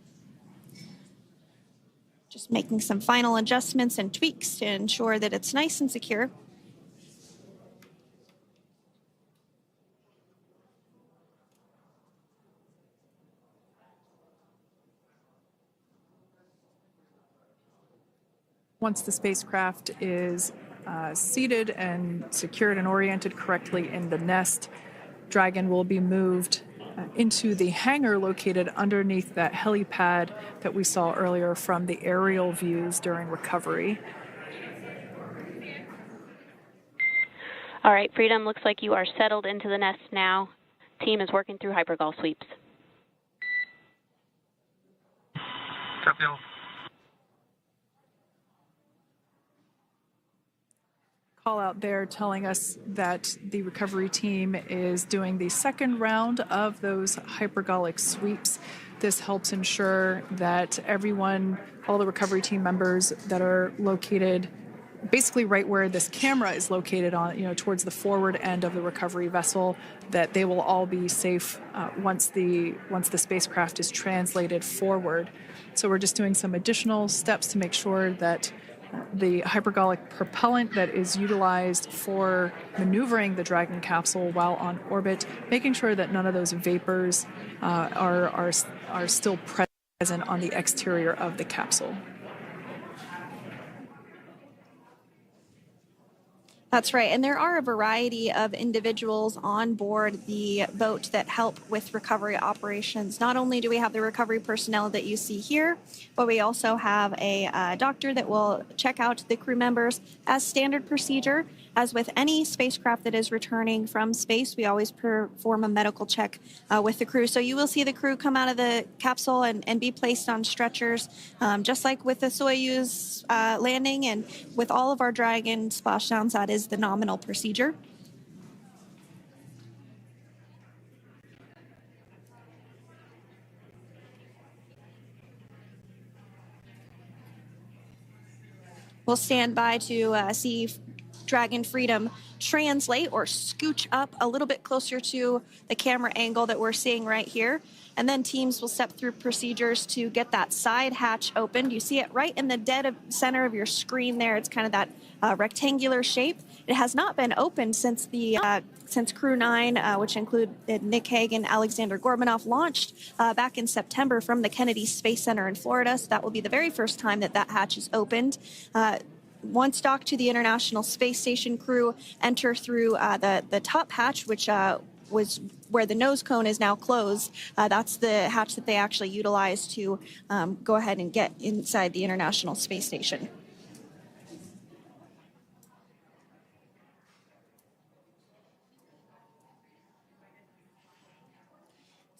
Just making some final adjustments and tweaks to ensure that it's nice and secure. Once the spacecraft is seated and secured and oriented correctly in the nest, Dragon will be moved into the hangar located underneath that helipad that we saw earlier from the aerial views during recovery. All right, Freedom, looks like you are settled into the nest now. Team is working through hypergol sweeps. Copy all. Call out there telling us that the recovery team is doing the second round of those hypergolic sweeps. This helps ensure that everyone, all the recovery team members that are located basically right where this camera is located on, towards the forward end of the recovery vessel, that they will all be safe once the spacecraft is translated forward. So we're just doing some additional steps to make sure that the hypergolic propellant that is utilized for maneuvering the Dragon capsule while on orbit, making sure that none of those vapors are still present on the exterior of the capsule. That's right. And there are a variety of individuals on board the boat that help with recovery operations. Not only do we have the recovery personnel that you see here, but we also have a doctor that will check out the crew members as standard procedure. As with any spacecraft that is returning from space, we always perform a medical check with the crew. So you will see the crew come out of the capsule and be placed on stretchers, just like with the Soyuz landing and with all of our Dragon splashdowns. That is the nominal procedure. We'll stand by to see Dragon Freedom translate or scooch up a little bit closer to the camera angle that we're seeing right here. And then teams will step through procedures to get that side hatch opened. You see it right in the dead center of your screen there. It's kind of that rectangular shape. It has not been opened since Crew 9, which included Nick Hague and Alexander Gorbanov, launched back in September from the Kennedy Space Center in Florida. So that will be the very first time that hatch is opened. Once docked to the International Space Station, crew enter through the top hatch, which was where the nose cone is now closed. That's the hatch that they actually utilize to go ahead and get inside the International Space Station.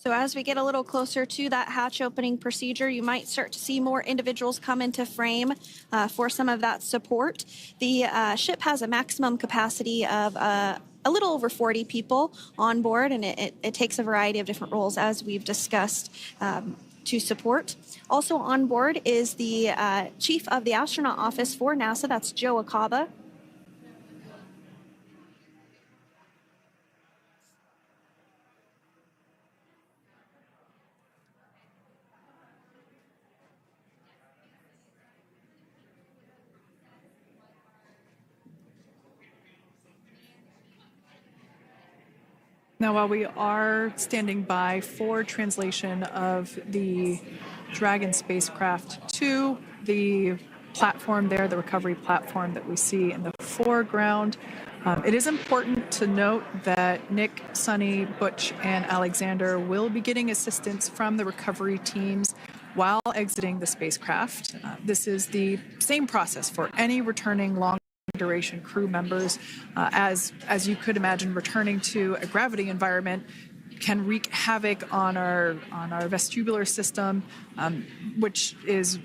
So as we get a little closer to that hatch opening procedure, you might start to see more individuals come into frame for some of that support. The ship has a maximum capacity of a little over 40 people on board, and it takes a variety of different roles, as we've discussed, to support. Also on board is the chief of the astronaut office for NASA, that's Joe Acaba. Now, while we are standing by for translation of the Dragon spacecraft to the platform there, the recovery platform that we see in the foreground, it is important to note that Nick, Sunny, Butch, and Alexander will be getting assistance from the recovery teams while exiting the spacecraft. This is the same process for any returning long-duration crew members. As you could imagine, returning to a gravity environment can wreak havoc on our vestibular system, which is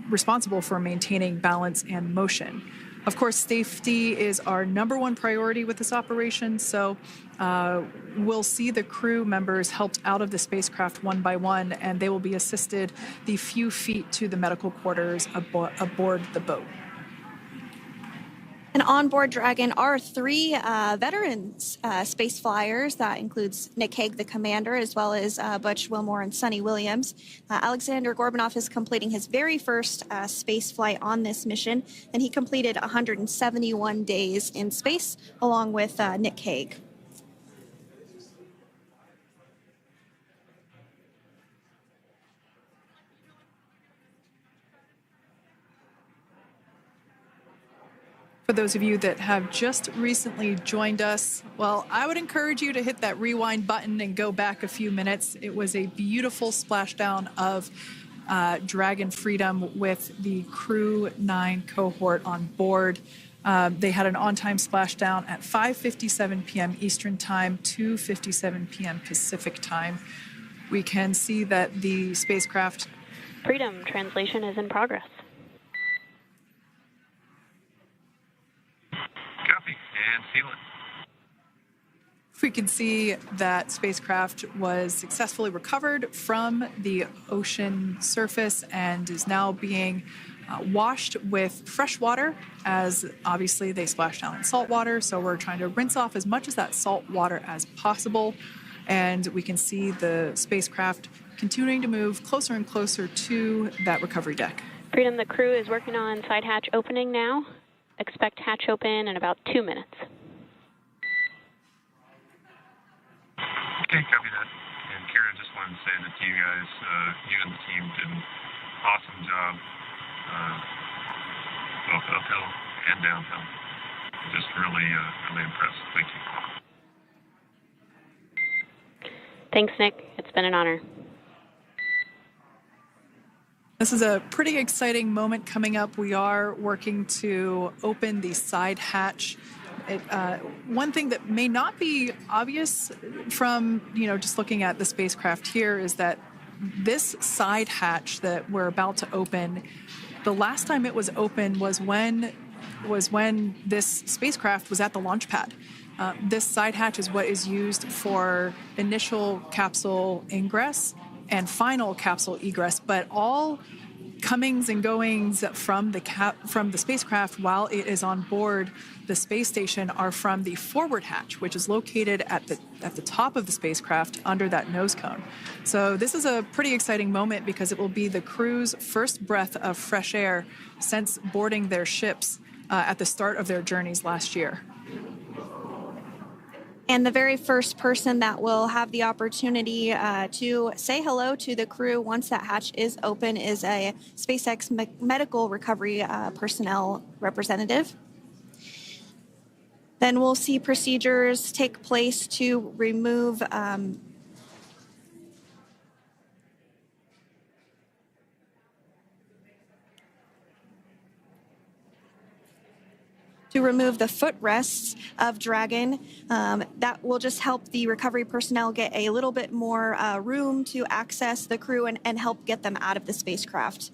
responsible for maintaining balance and motion. Of course, safety is our #1 priority with this operation, so we'll see the crew members helped out of the spacecraft one by one, and they will be assisted the few feet to the medical quarters aboard the boat. And on board Dragon are 3 veterans space flyers. That includes Nick Hague, the commander, as well as Butch Wilmore and Sonny Williams. Alexander Gorbanov is completing his very first space flight on this mission, and he completed 171 days in space along with Nick Hague. For those of you that have just recently joined us, well, I would encourage you to hit that rewind button and go back a few minutes. It was a beautiful splashdown of Dragon Freedom with the Crew 9 cohort on board. They had an on-time splashdown at 5:57 p.m. Eastern Time, 2:57 p.m. Pacific Time. We can see that the spacecraft... Freedom translation is in progress. Copy, and seal it. We can see that spacecraft was successfully recovered from the ocean surface and is now being washed with fresh water, as obviously they splashed down in salt water. So we're trying to rinse off as much of that salt water as possible. And we can see the spacecraft continuing to move closer and closer to that recovery deck. Freedom, the crew is working on side hatch opening now. Expect hatch open in about 2 minutes. Okay, copy that. And Kira, just wanted to say that to you guys, you and the team did an awesome job, both uphill and downhill. Just really, really impressed. Thank you. Thanks, Nick. It's been an honor. This is a pretty exciting moment coming up. We are working to open the side hatch. One thing that may not be obvious from, just looking at the spacecraft here is that this side hatch that we're about to open, the last time it was open was when this spacecraft was at the launch pad. This side hatch is what is used for initial capsule ingress and final capsule egress, but all comings and goings from the spacecraft while it is on board the space station are from the forward hatch, which is located at the top of the spacecraft under that nose cone. So this is a pretty exciting moment because it will be the crew's first breath of fresh air since boarding their ships at the start of their journeys last year. And the very first person that will have the opportunity to say hello to the crew once that hatch is open is a SpaceX medical recovery personnel representative. Then we'll see procedures take place to remove the footrests of Dragon. That will just help the recovery personnel get a little bit more room to access the crew and help get them out of the spacecraft.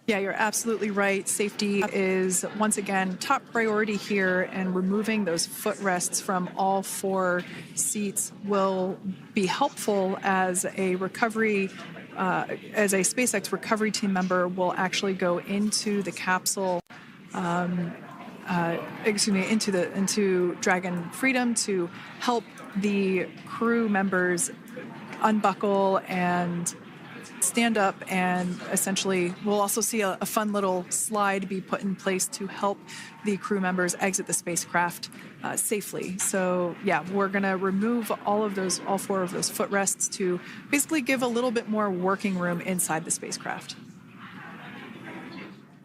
Yeah, you're absolutely right. Safety is, once again, top priority here, and removing those footrests from all 4 seats will be helpful as a recovery, as a SpaceX recovery team member will actually go into the capsule, into Dragon Freedom to help the crew members unbuckle and stand up, and essentially we'll also see a fun little slide be put in place to help the crew members exit the spacecraft safely. So yeah, we're going to remove all 4 of those footrests to basically give a little bit more working room inside the spacecraft.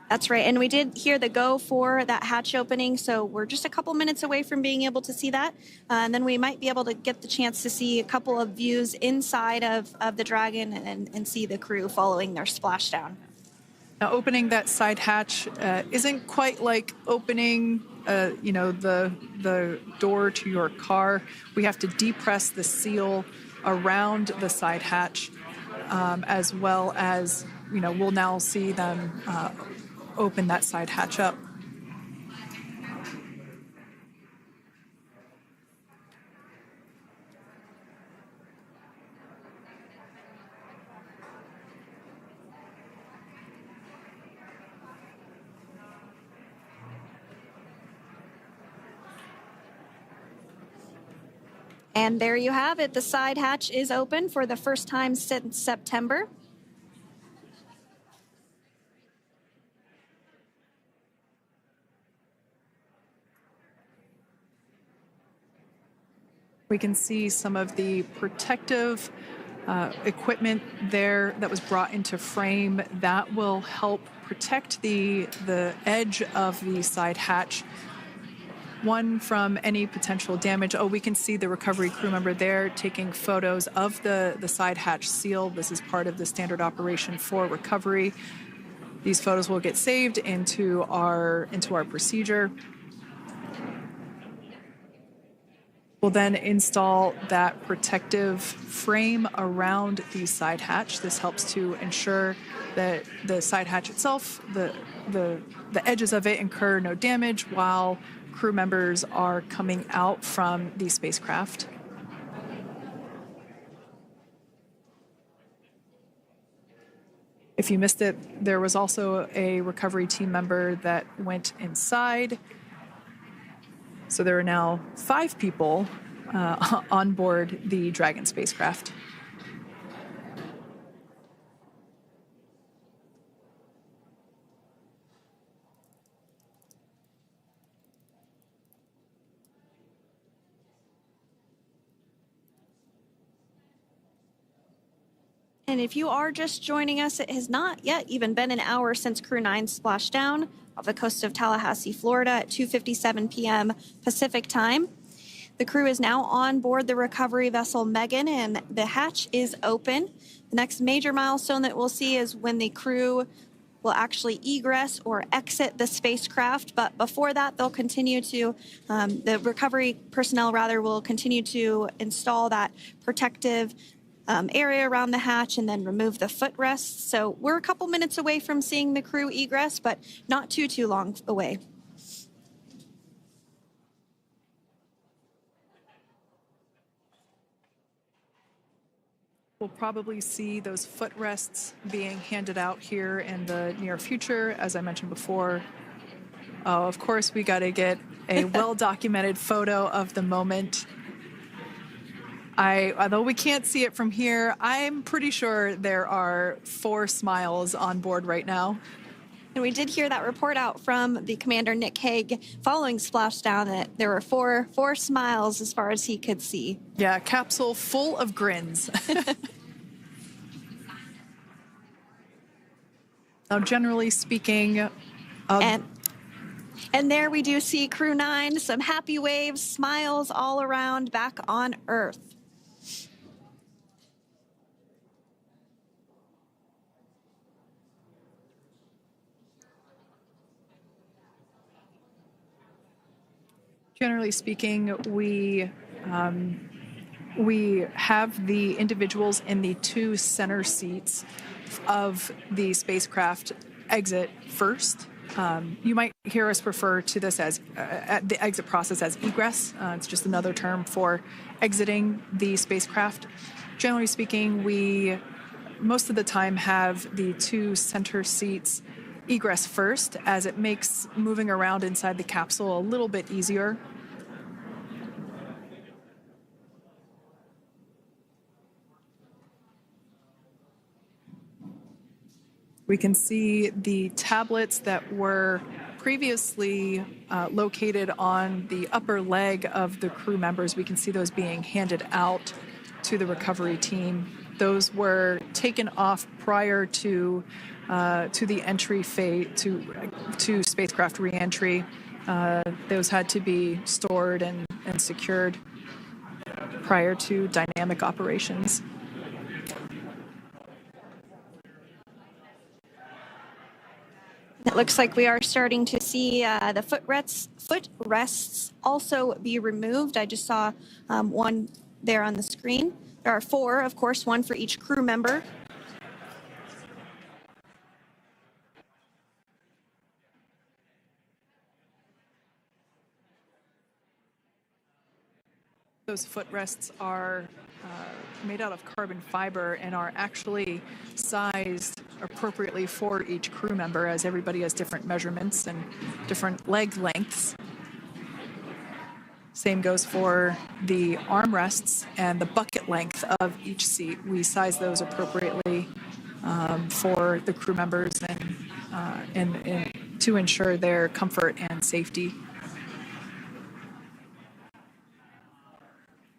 That's right. And we did hear the go for that hatch opening, so we're just a couple minutes away from being able to see that. And then we might be able to get the chance to see a couple of views inside of the Dragon and see the crew following their splashdown. Now, opening that side hatch isn't quite like opening, the door to your car. We have to depress the seal around the side hatch, as well as, we'll now see them open that side hatch up. And there you have it. The side hatch is open for the first time since September. We can see some of the protective equipment there that was brought into frame that will help protect the edge of the side hatch. One, from any potential damage. Oh, we can see the recovery crew member there taking photos of the side hatch seal. This is part of the standard operation for recovery. These photos will get saved into our procedure. We'll then install that protective frame around the side hatch. This helps to ensure that the side hatch itself, the edges of it incur no damage while crew members are coming out from the spacecraft. If you missed it, there was also a recovery team member that went inside. So there are now 5 people on board the Dragon spacecraft. And if you are just joining us, it has not yet even been an hour since Crew 9 splashed down off the coast of Tallahassee, Florida at 2:57 p.m. Pacific time. The crew is now on board the recovery vessel Megan, and the hatch is open. The next major milestone that we'll see is when the crew will actually egress or exit the spacecraft. But before that, they'll continue to, the recovery personnel rather, will continue to install that protective area around the hatch and then remove the footrests. So we're a couple minutes away from seeing the crew egress, but not too long away. We'll probably see those footrests being handed out here in the near future, as I mentioned before. Oh, of course, we got to get a well-documented photo of the moment. Although we can't see it from here, I'm pretty sure there are 4 smiles on board right now. And we did hear that report out from the commander, Nick Hague, following Splashdown, that there were four smiles as far as he could see. Yeah, capsule full of grins. Now, generally speaking... And there we do see Crew 9, some happy waves, smiles all around back on Earth. Generally speaking, we have the individuals in the 2 center seats of the spacecraft exit first. You might hear us refer to this as the exit process as egress. It's just another term for exiting the spacecraft. Generally speaking, we most of the time have the 2 center seats egress first, as it makes moving around inside the capsule a little bit easier. We can see the tablets that were previously located on the upper leg of the crew members. We can see those being handed out to the recovery team. Those were taken off prior to the entry phase, to spacecraft reentry. Those had to be stored and secured prior to dynamic operations. It looks like we are starting to see the footrests also be removed. I just saw one there on the screen. There are 4, of course, 1 for each crew member. Those footrests are made out of carbon fiber and are actually sized appropriately for each crew member, as everybody has different measurements and different leg lengths. Same goes for the armrests and the bucket length of each seat. We size those appropriately for the crew members and to ensure their comfort and safety.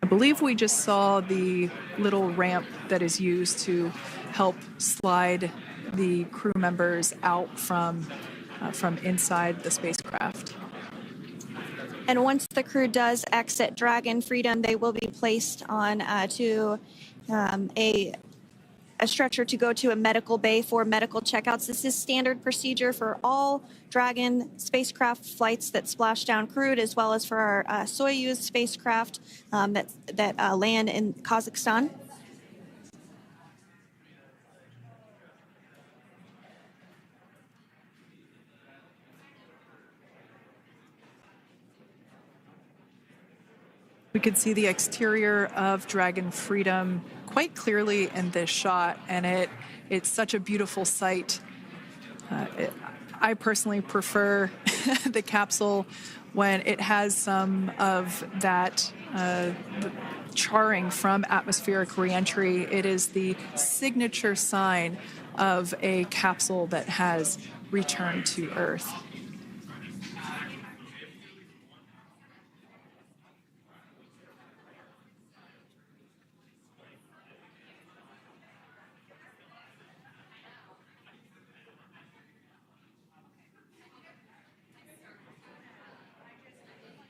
I believe we just saw the little ramp that is used to help slide the crew members out from inside the spacecraft. And once the crew does exit Dragon Freedom, they will be placed on to a stretcher to go to a medical bay for medical checkouts. This is standard procedure for all Dragon spacecraft flights that Splashdown crewed, as well as for our Soyuz spacecraft that land in Kazakhstan. We could see the exterior of Dragon Freedom quite clearly in this shot, and it's such a beautiful sight. I personally prefer the capsule when it has some of that charring from atmospheric reentry. It is the signature sign of a capsule that has returned to Earth.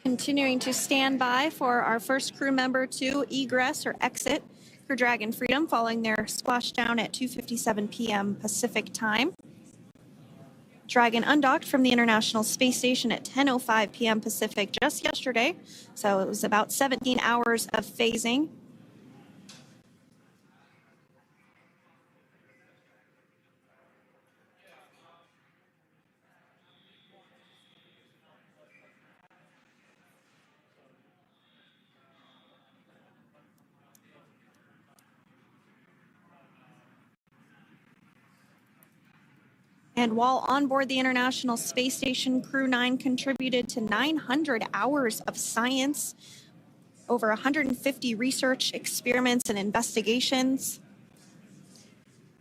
Continuing to stand by for our first crew member to egress or exit for Dragon Freedom following their splashdown at 2:57 p.m. Pacific time. Dragon undocked from the International Space Station at 10:05 p.m. Pacific just yesterday, so it was about 17 hours of phasing. And while on board the International Space Station, Crew 9 contributed to 900 hours of science, over 150 research experiments and investigations,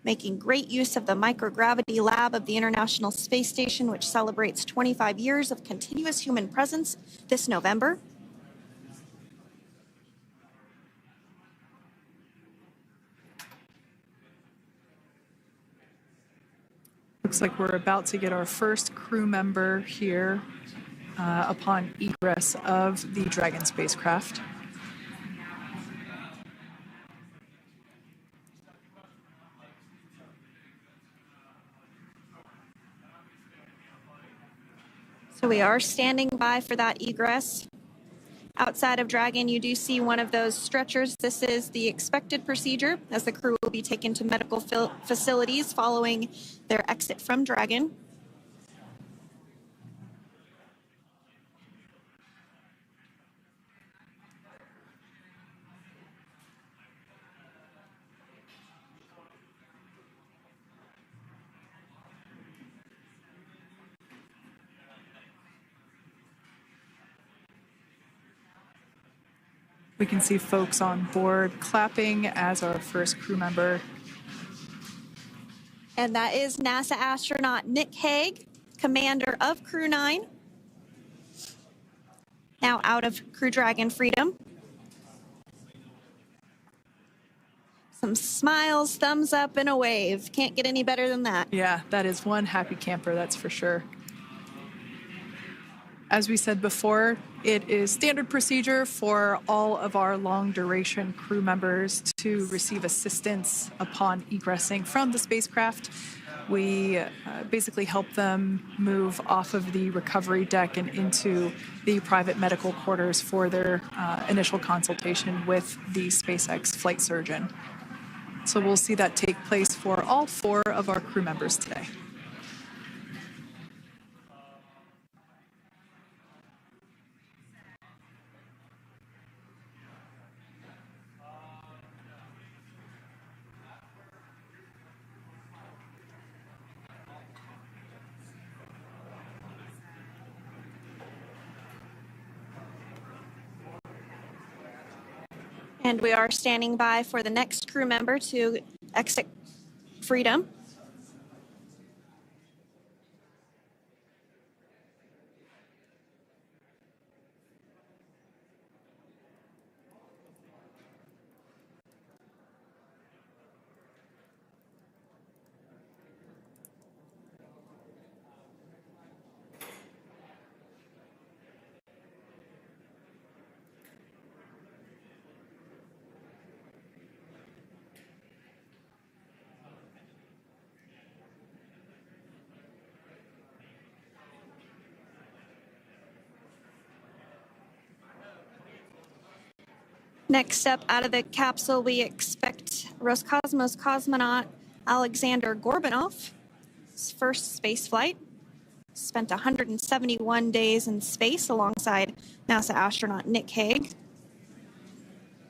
making great use of the microgravity lab of the International Space Station, which celebrates 25 years of continuous human presence this November. Looks like we're about to get our first crew member here upon egress of the Dragon spacecraft. So we are standing by for that egress. Outside of Dragon, you do see one of those stretchers. This is the expected procedure as the crew will be taken to medical facilities following their exit from Dragon. We can see folks on board clapping as our first crew member. And that is NASA astronaut Nick Hague, commander of Crew 9, now out of Crew Dragon Freedom. Some smiles, thumbs up, and a wave. Can't get any better than that. Yeah, that is one happy camper, that's for sure. As we said before, it is standard procedure for all of our long-duration crew members to receive assistance upon egressing from the spacecraft. We basically help them move off of the recovery deck and into the private medical quarters for their initial consultation with the SpaceX flight surgeon. So we'll see that take place for all 4 of our crew members today. And we are standing by for the next crew member to exit Freedom. Next up out of the capsule, we expect Roscosmos cosmonaut Alexander Gorbanov. His first space flight. Spent 171 days in space alongside NASA astronaut Nick Hague.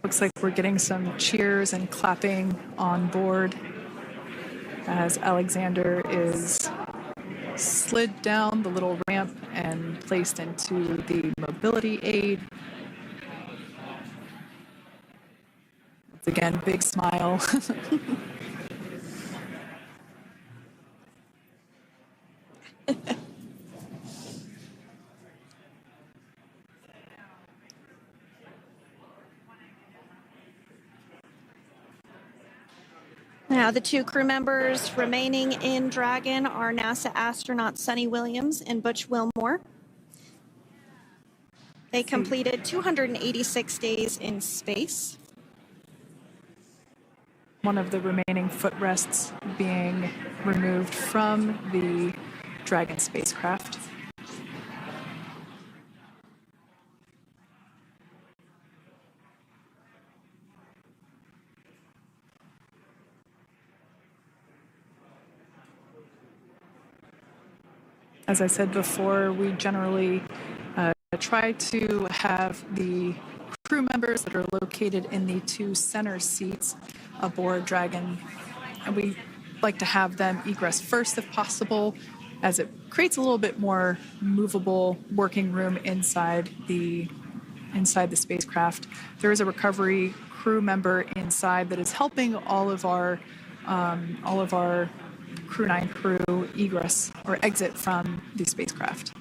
Looks like we're getting some cheers and clapping on board as Alexander is slid down the little ramp and placed into the mobility aid. Once again, big smile. Now, the two crew members remaining in Dragon are NASA astronauts Sunny Williams and Butch Wilmore. They completed 286 days in space. One of the remaining footrests being removed from the Dragon spacecraft. As I said before, we generally try to have the crew members that are located in the two center seats aboard Dragon, and we like to have them egress first if possible, as it creates a little bit more movable working room inside the spacecraft. There is a recovery crew member inside that is helping all of our Crew 9 crew egress or exit from the spacecraft.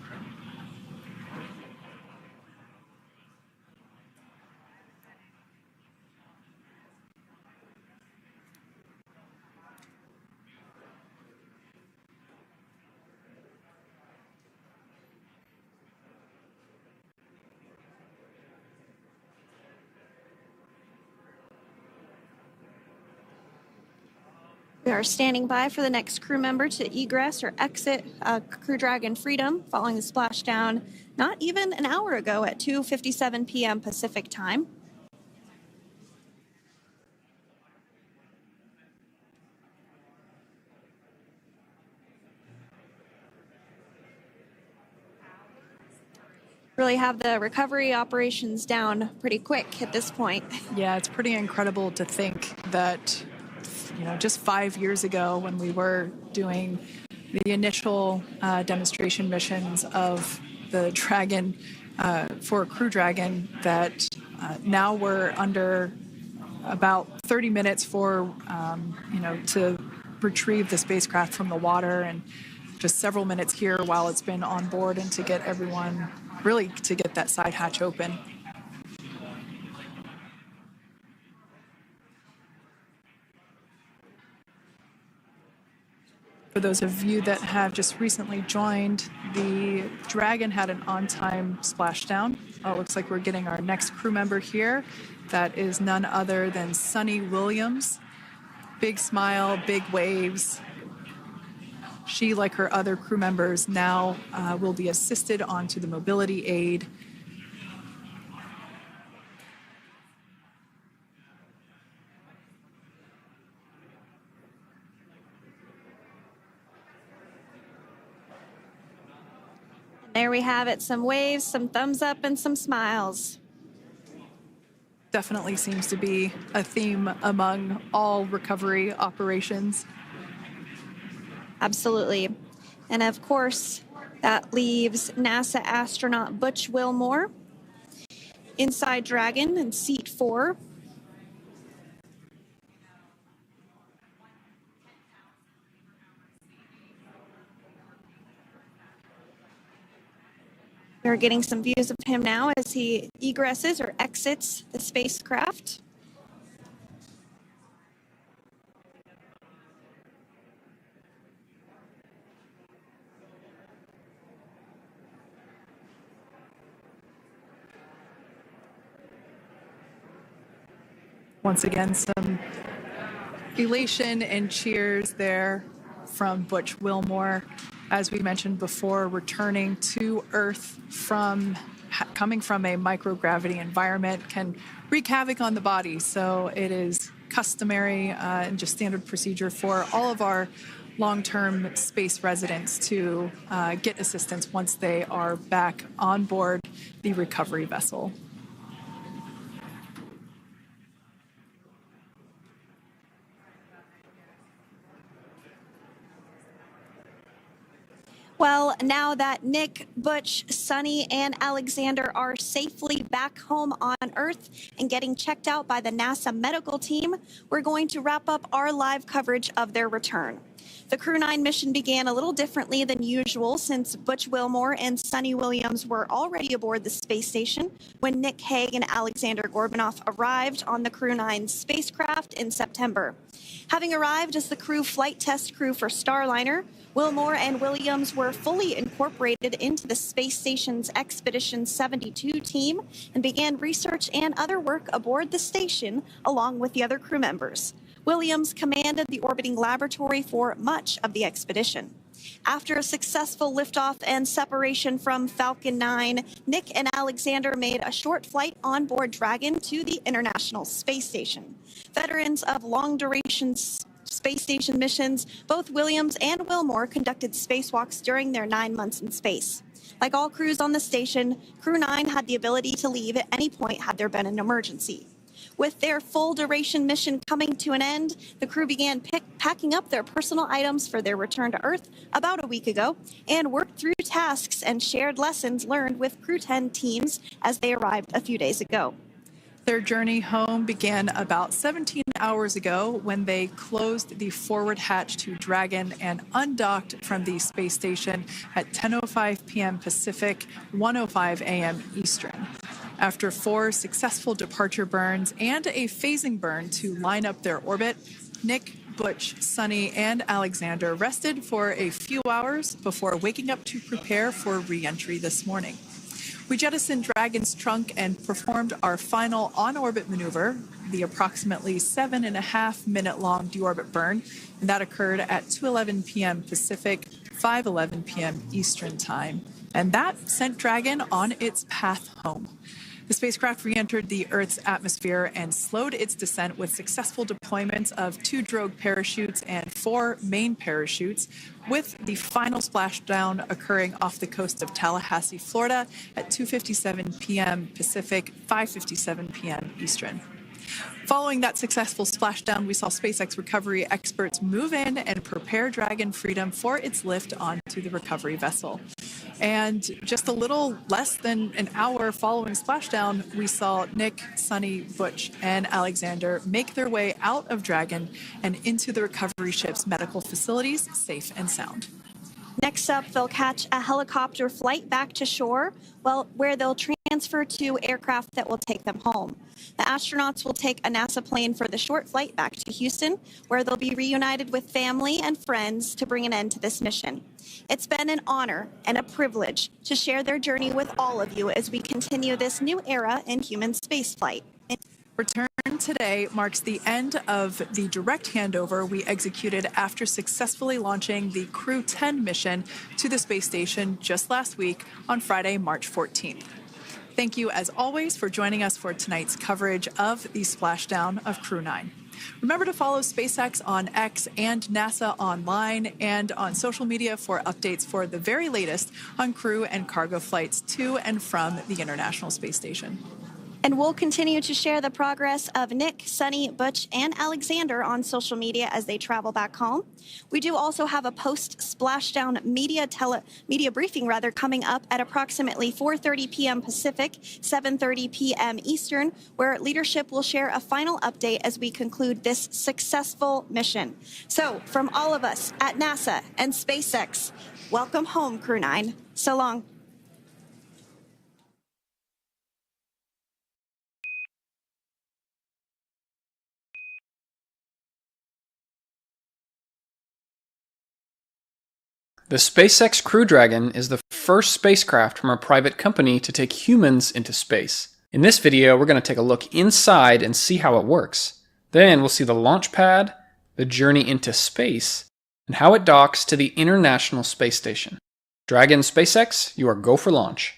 We are standing by for the next crew member to egress or exit Crew Dragon Freedom following the splashdown not even an hour ago at 2:57 p.m. Pacific time. Really have the recovery operations down pretty quick at this point. Yeah, it's pretty incredible to think that, just 5 years ago when we were doing the initial demonstration missions of the Dragon for Crew Dragon, that now we're under about 30 minutes for, to retrieve the spacecraft from the water, and just several minutes here while it's been on board, and to get everyone, really to get that side hatch open. For those of you that have just recently joined, the Dragon had an on-time splashdown. It looks like we're getting our next crew member here. That is none other than Sunny Williams. Big smile, big waves. She, like her other crew members, now will be assisted onto the mobility aid. There we have it, some waves, some thumbs up, and some smiles. Definitely seems to be a theme among all recovery operations. Absolutely. And of course, that leaves NASA astronaut Butch Wilmore inside Dragon in seat 4, We're getting some views of him now as he egresses or exits the spacecraft. Once again, some elation and cheers there from Butch Wilmore. As we mentioned before, returning to Earth coming from a microgravity environment can wreak havoc on the body. So it is customary and just standard procedure for all of our long-term space residents to get assistance once they are back on board the recovery vessel. Well, now that Nick, Butch, Sunny, and Alexander are safely back home on Earth and getting checked out by the NASA medical team, we're going to wrap up our live coverage of their return. The Crew 9 mission began a little differently than usual since Butch Wilmore and Sunny Williams were already aboard the space station when Nick Hague and Alexander Gorbanoff arrived on the Crew 9 spacecraft in September. Having arrived as the crew flight test crew for Starliner, Wilmore and Williams were fully incorporated into the space station's Expedition 72 team and began research and other work aboard the station along with the other crew members. Williams commanded the orbiting laboratory for much of the expedition. After a successful liftoff and separation from Falcon 9, Nick and Alexander made a short flight on board Dragon to the International Space Station. Veterans of long-duration space station missions, both Williams and Wilmore conducted spacewalks during their 9 months in space. Like all crews on the station, Crew 9 had the ability to leave at any point had there been an emergency. With their full-duration mission coming to an end, the crew began packing up their personal items for their return to Earth about a week ago and worked through tasks and shared lessons learned with Crew 10 teams as they arrived a few days ago. Their journey home began about 17 hours ago when they closed the forward hatch to Dragon and undocked from the space station at 10:05 p.m. Pacific, 1:05 a.m. Eastern. After 4 successful departure burns and a phasing burn to line up their orbit, Nick, Butch, Sunny, and Alexander rested for a few hours before waking up to prepare for re-entry this morning. We jettisoned Dragon's trunk and performed our final on-orbit maneuver, the approximately 7.5-minute-long deorbit burn, and that occurred at 2:11 p.m. Pacific, 5:11 p.m. Eastern Time. And that sent Dragon on its path home. The spacecraft re-entered the Earth's atmosphere and slowed its descent with successful deployments of 2 drogue parachutes and 4 main parachutes, with the final splashdown occurring off the coast of Tallahassee, Florida at 2:57 p.m. Pacific, 5:57 p.m. Eastern. Following that successful splashdown, we saw SpaceX recovery experts move in and prepare Dragon Freedom for its lift onto the recovery vessel. And just a little less than an hour following splashdown, we saw Nick, Sunny, Butch, and Alexander make their way out of Dragon and into the recovery ship's medical facilities, safe and sound. Next up, they'll catch a helicopter flight back to shore, where they'll transfer to aircraft that will take them home. The astronauts will take a NASA plane for the short flight back to Houston, where they'll be reunited with family and friends to bring an end to this mission. It's been an honor and a privilege to share their journey with all of you as we continue this new era in human spaceflight. Return today marks the end of the direct handover we executed after successfully launching the Crew 10 mission to the space station just last week on Friday, March 14th. Thank you, as always, for joining us for tonight's coverage of the splashdown of Crew 9. Remember to follow SpaceX on X and NASA online and on social media for updates for the very latest on crew and cargo flights to and from the International Space Station. And we'll continue to share the progress of Nick, Sunny, Butch, and Alexander on social media as they travel back home. We do also have a post-splashdown media briefing coming up at approximately 4:30 p.m. Pacific, 7:30 p.m. Eastern, where leadership will share a final update as we conclude this successful mission. So, from all of us at NASA and SpaceX, welcome home, Crew 9. So long. The SpaceX Crew Dragon is the first spacecraft from a private company to take humans into space. In this video, we're going to take a look inside and see how it works. Then we'll see the launch pad, the journey into space, and how it docks to the International Space Station. Dragon SpaceX, you are go for launch.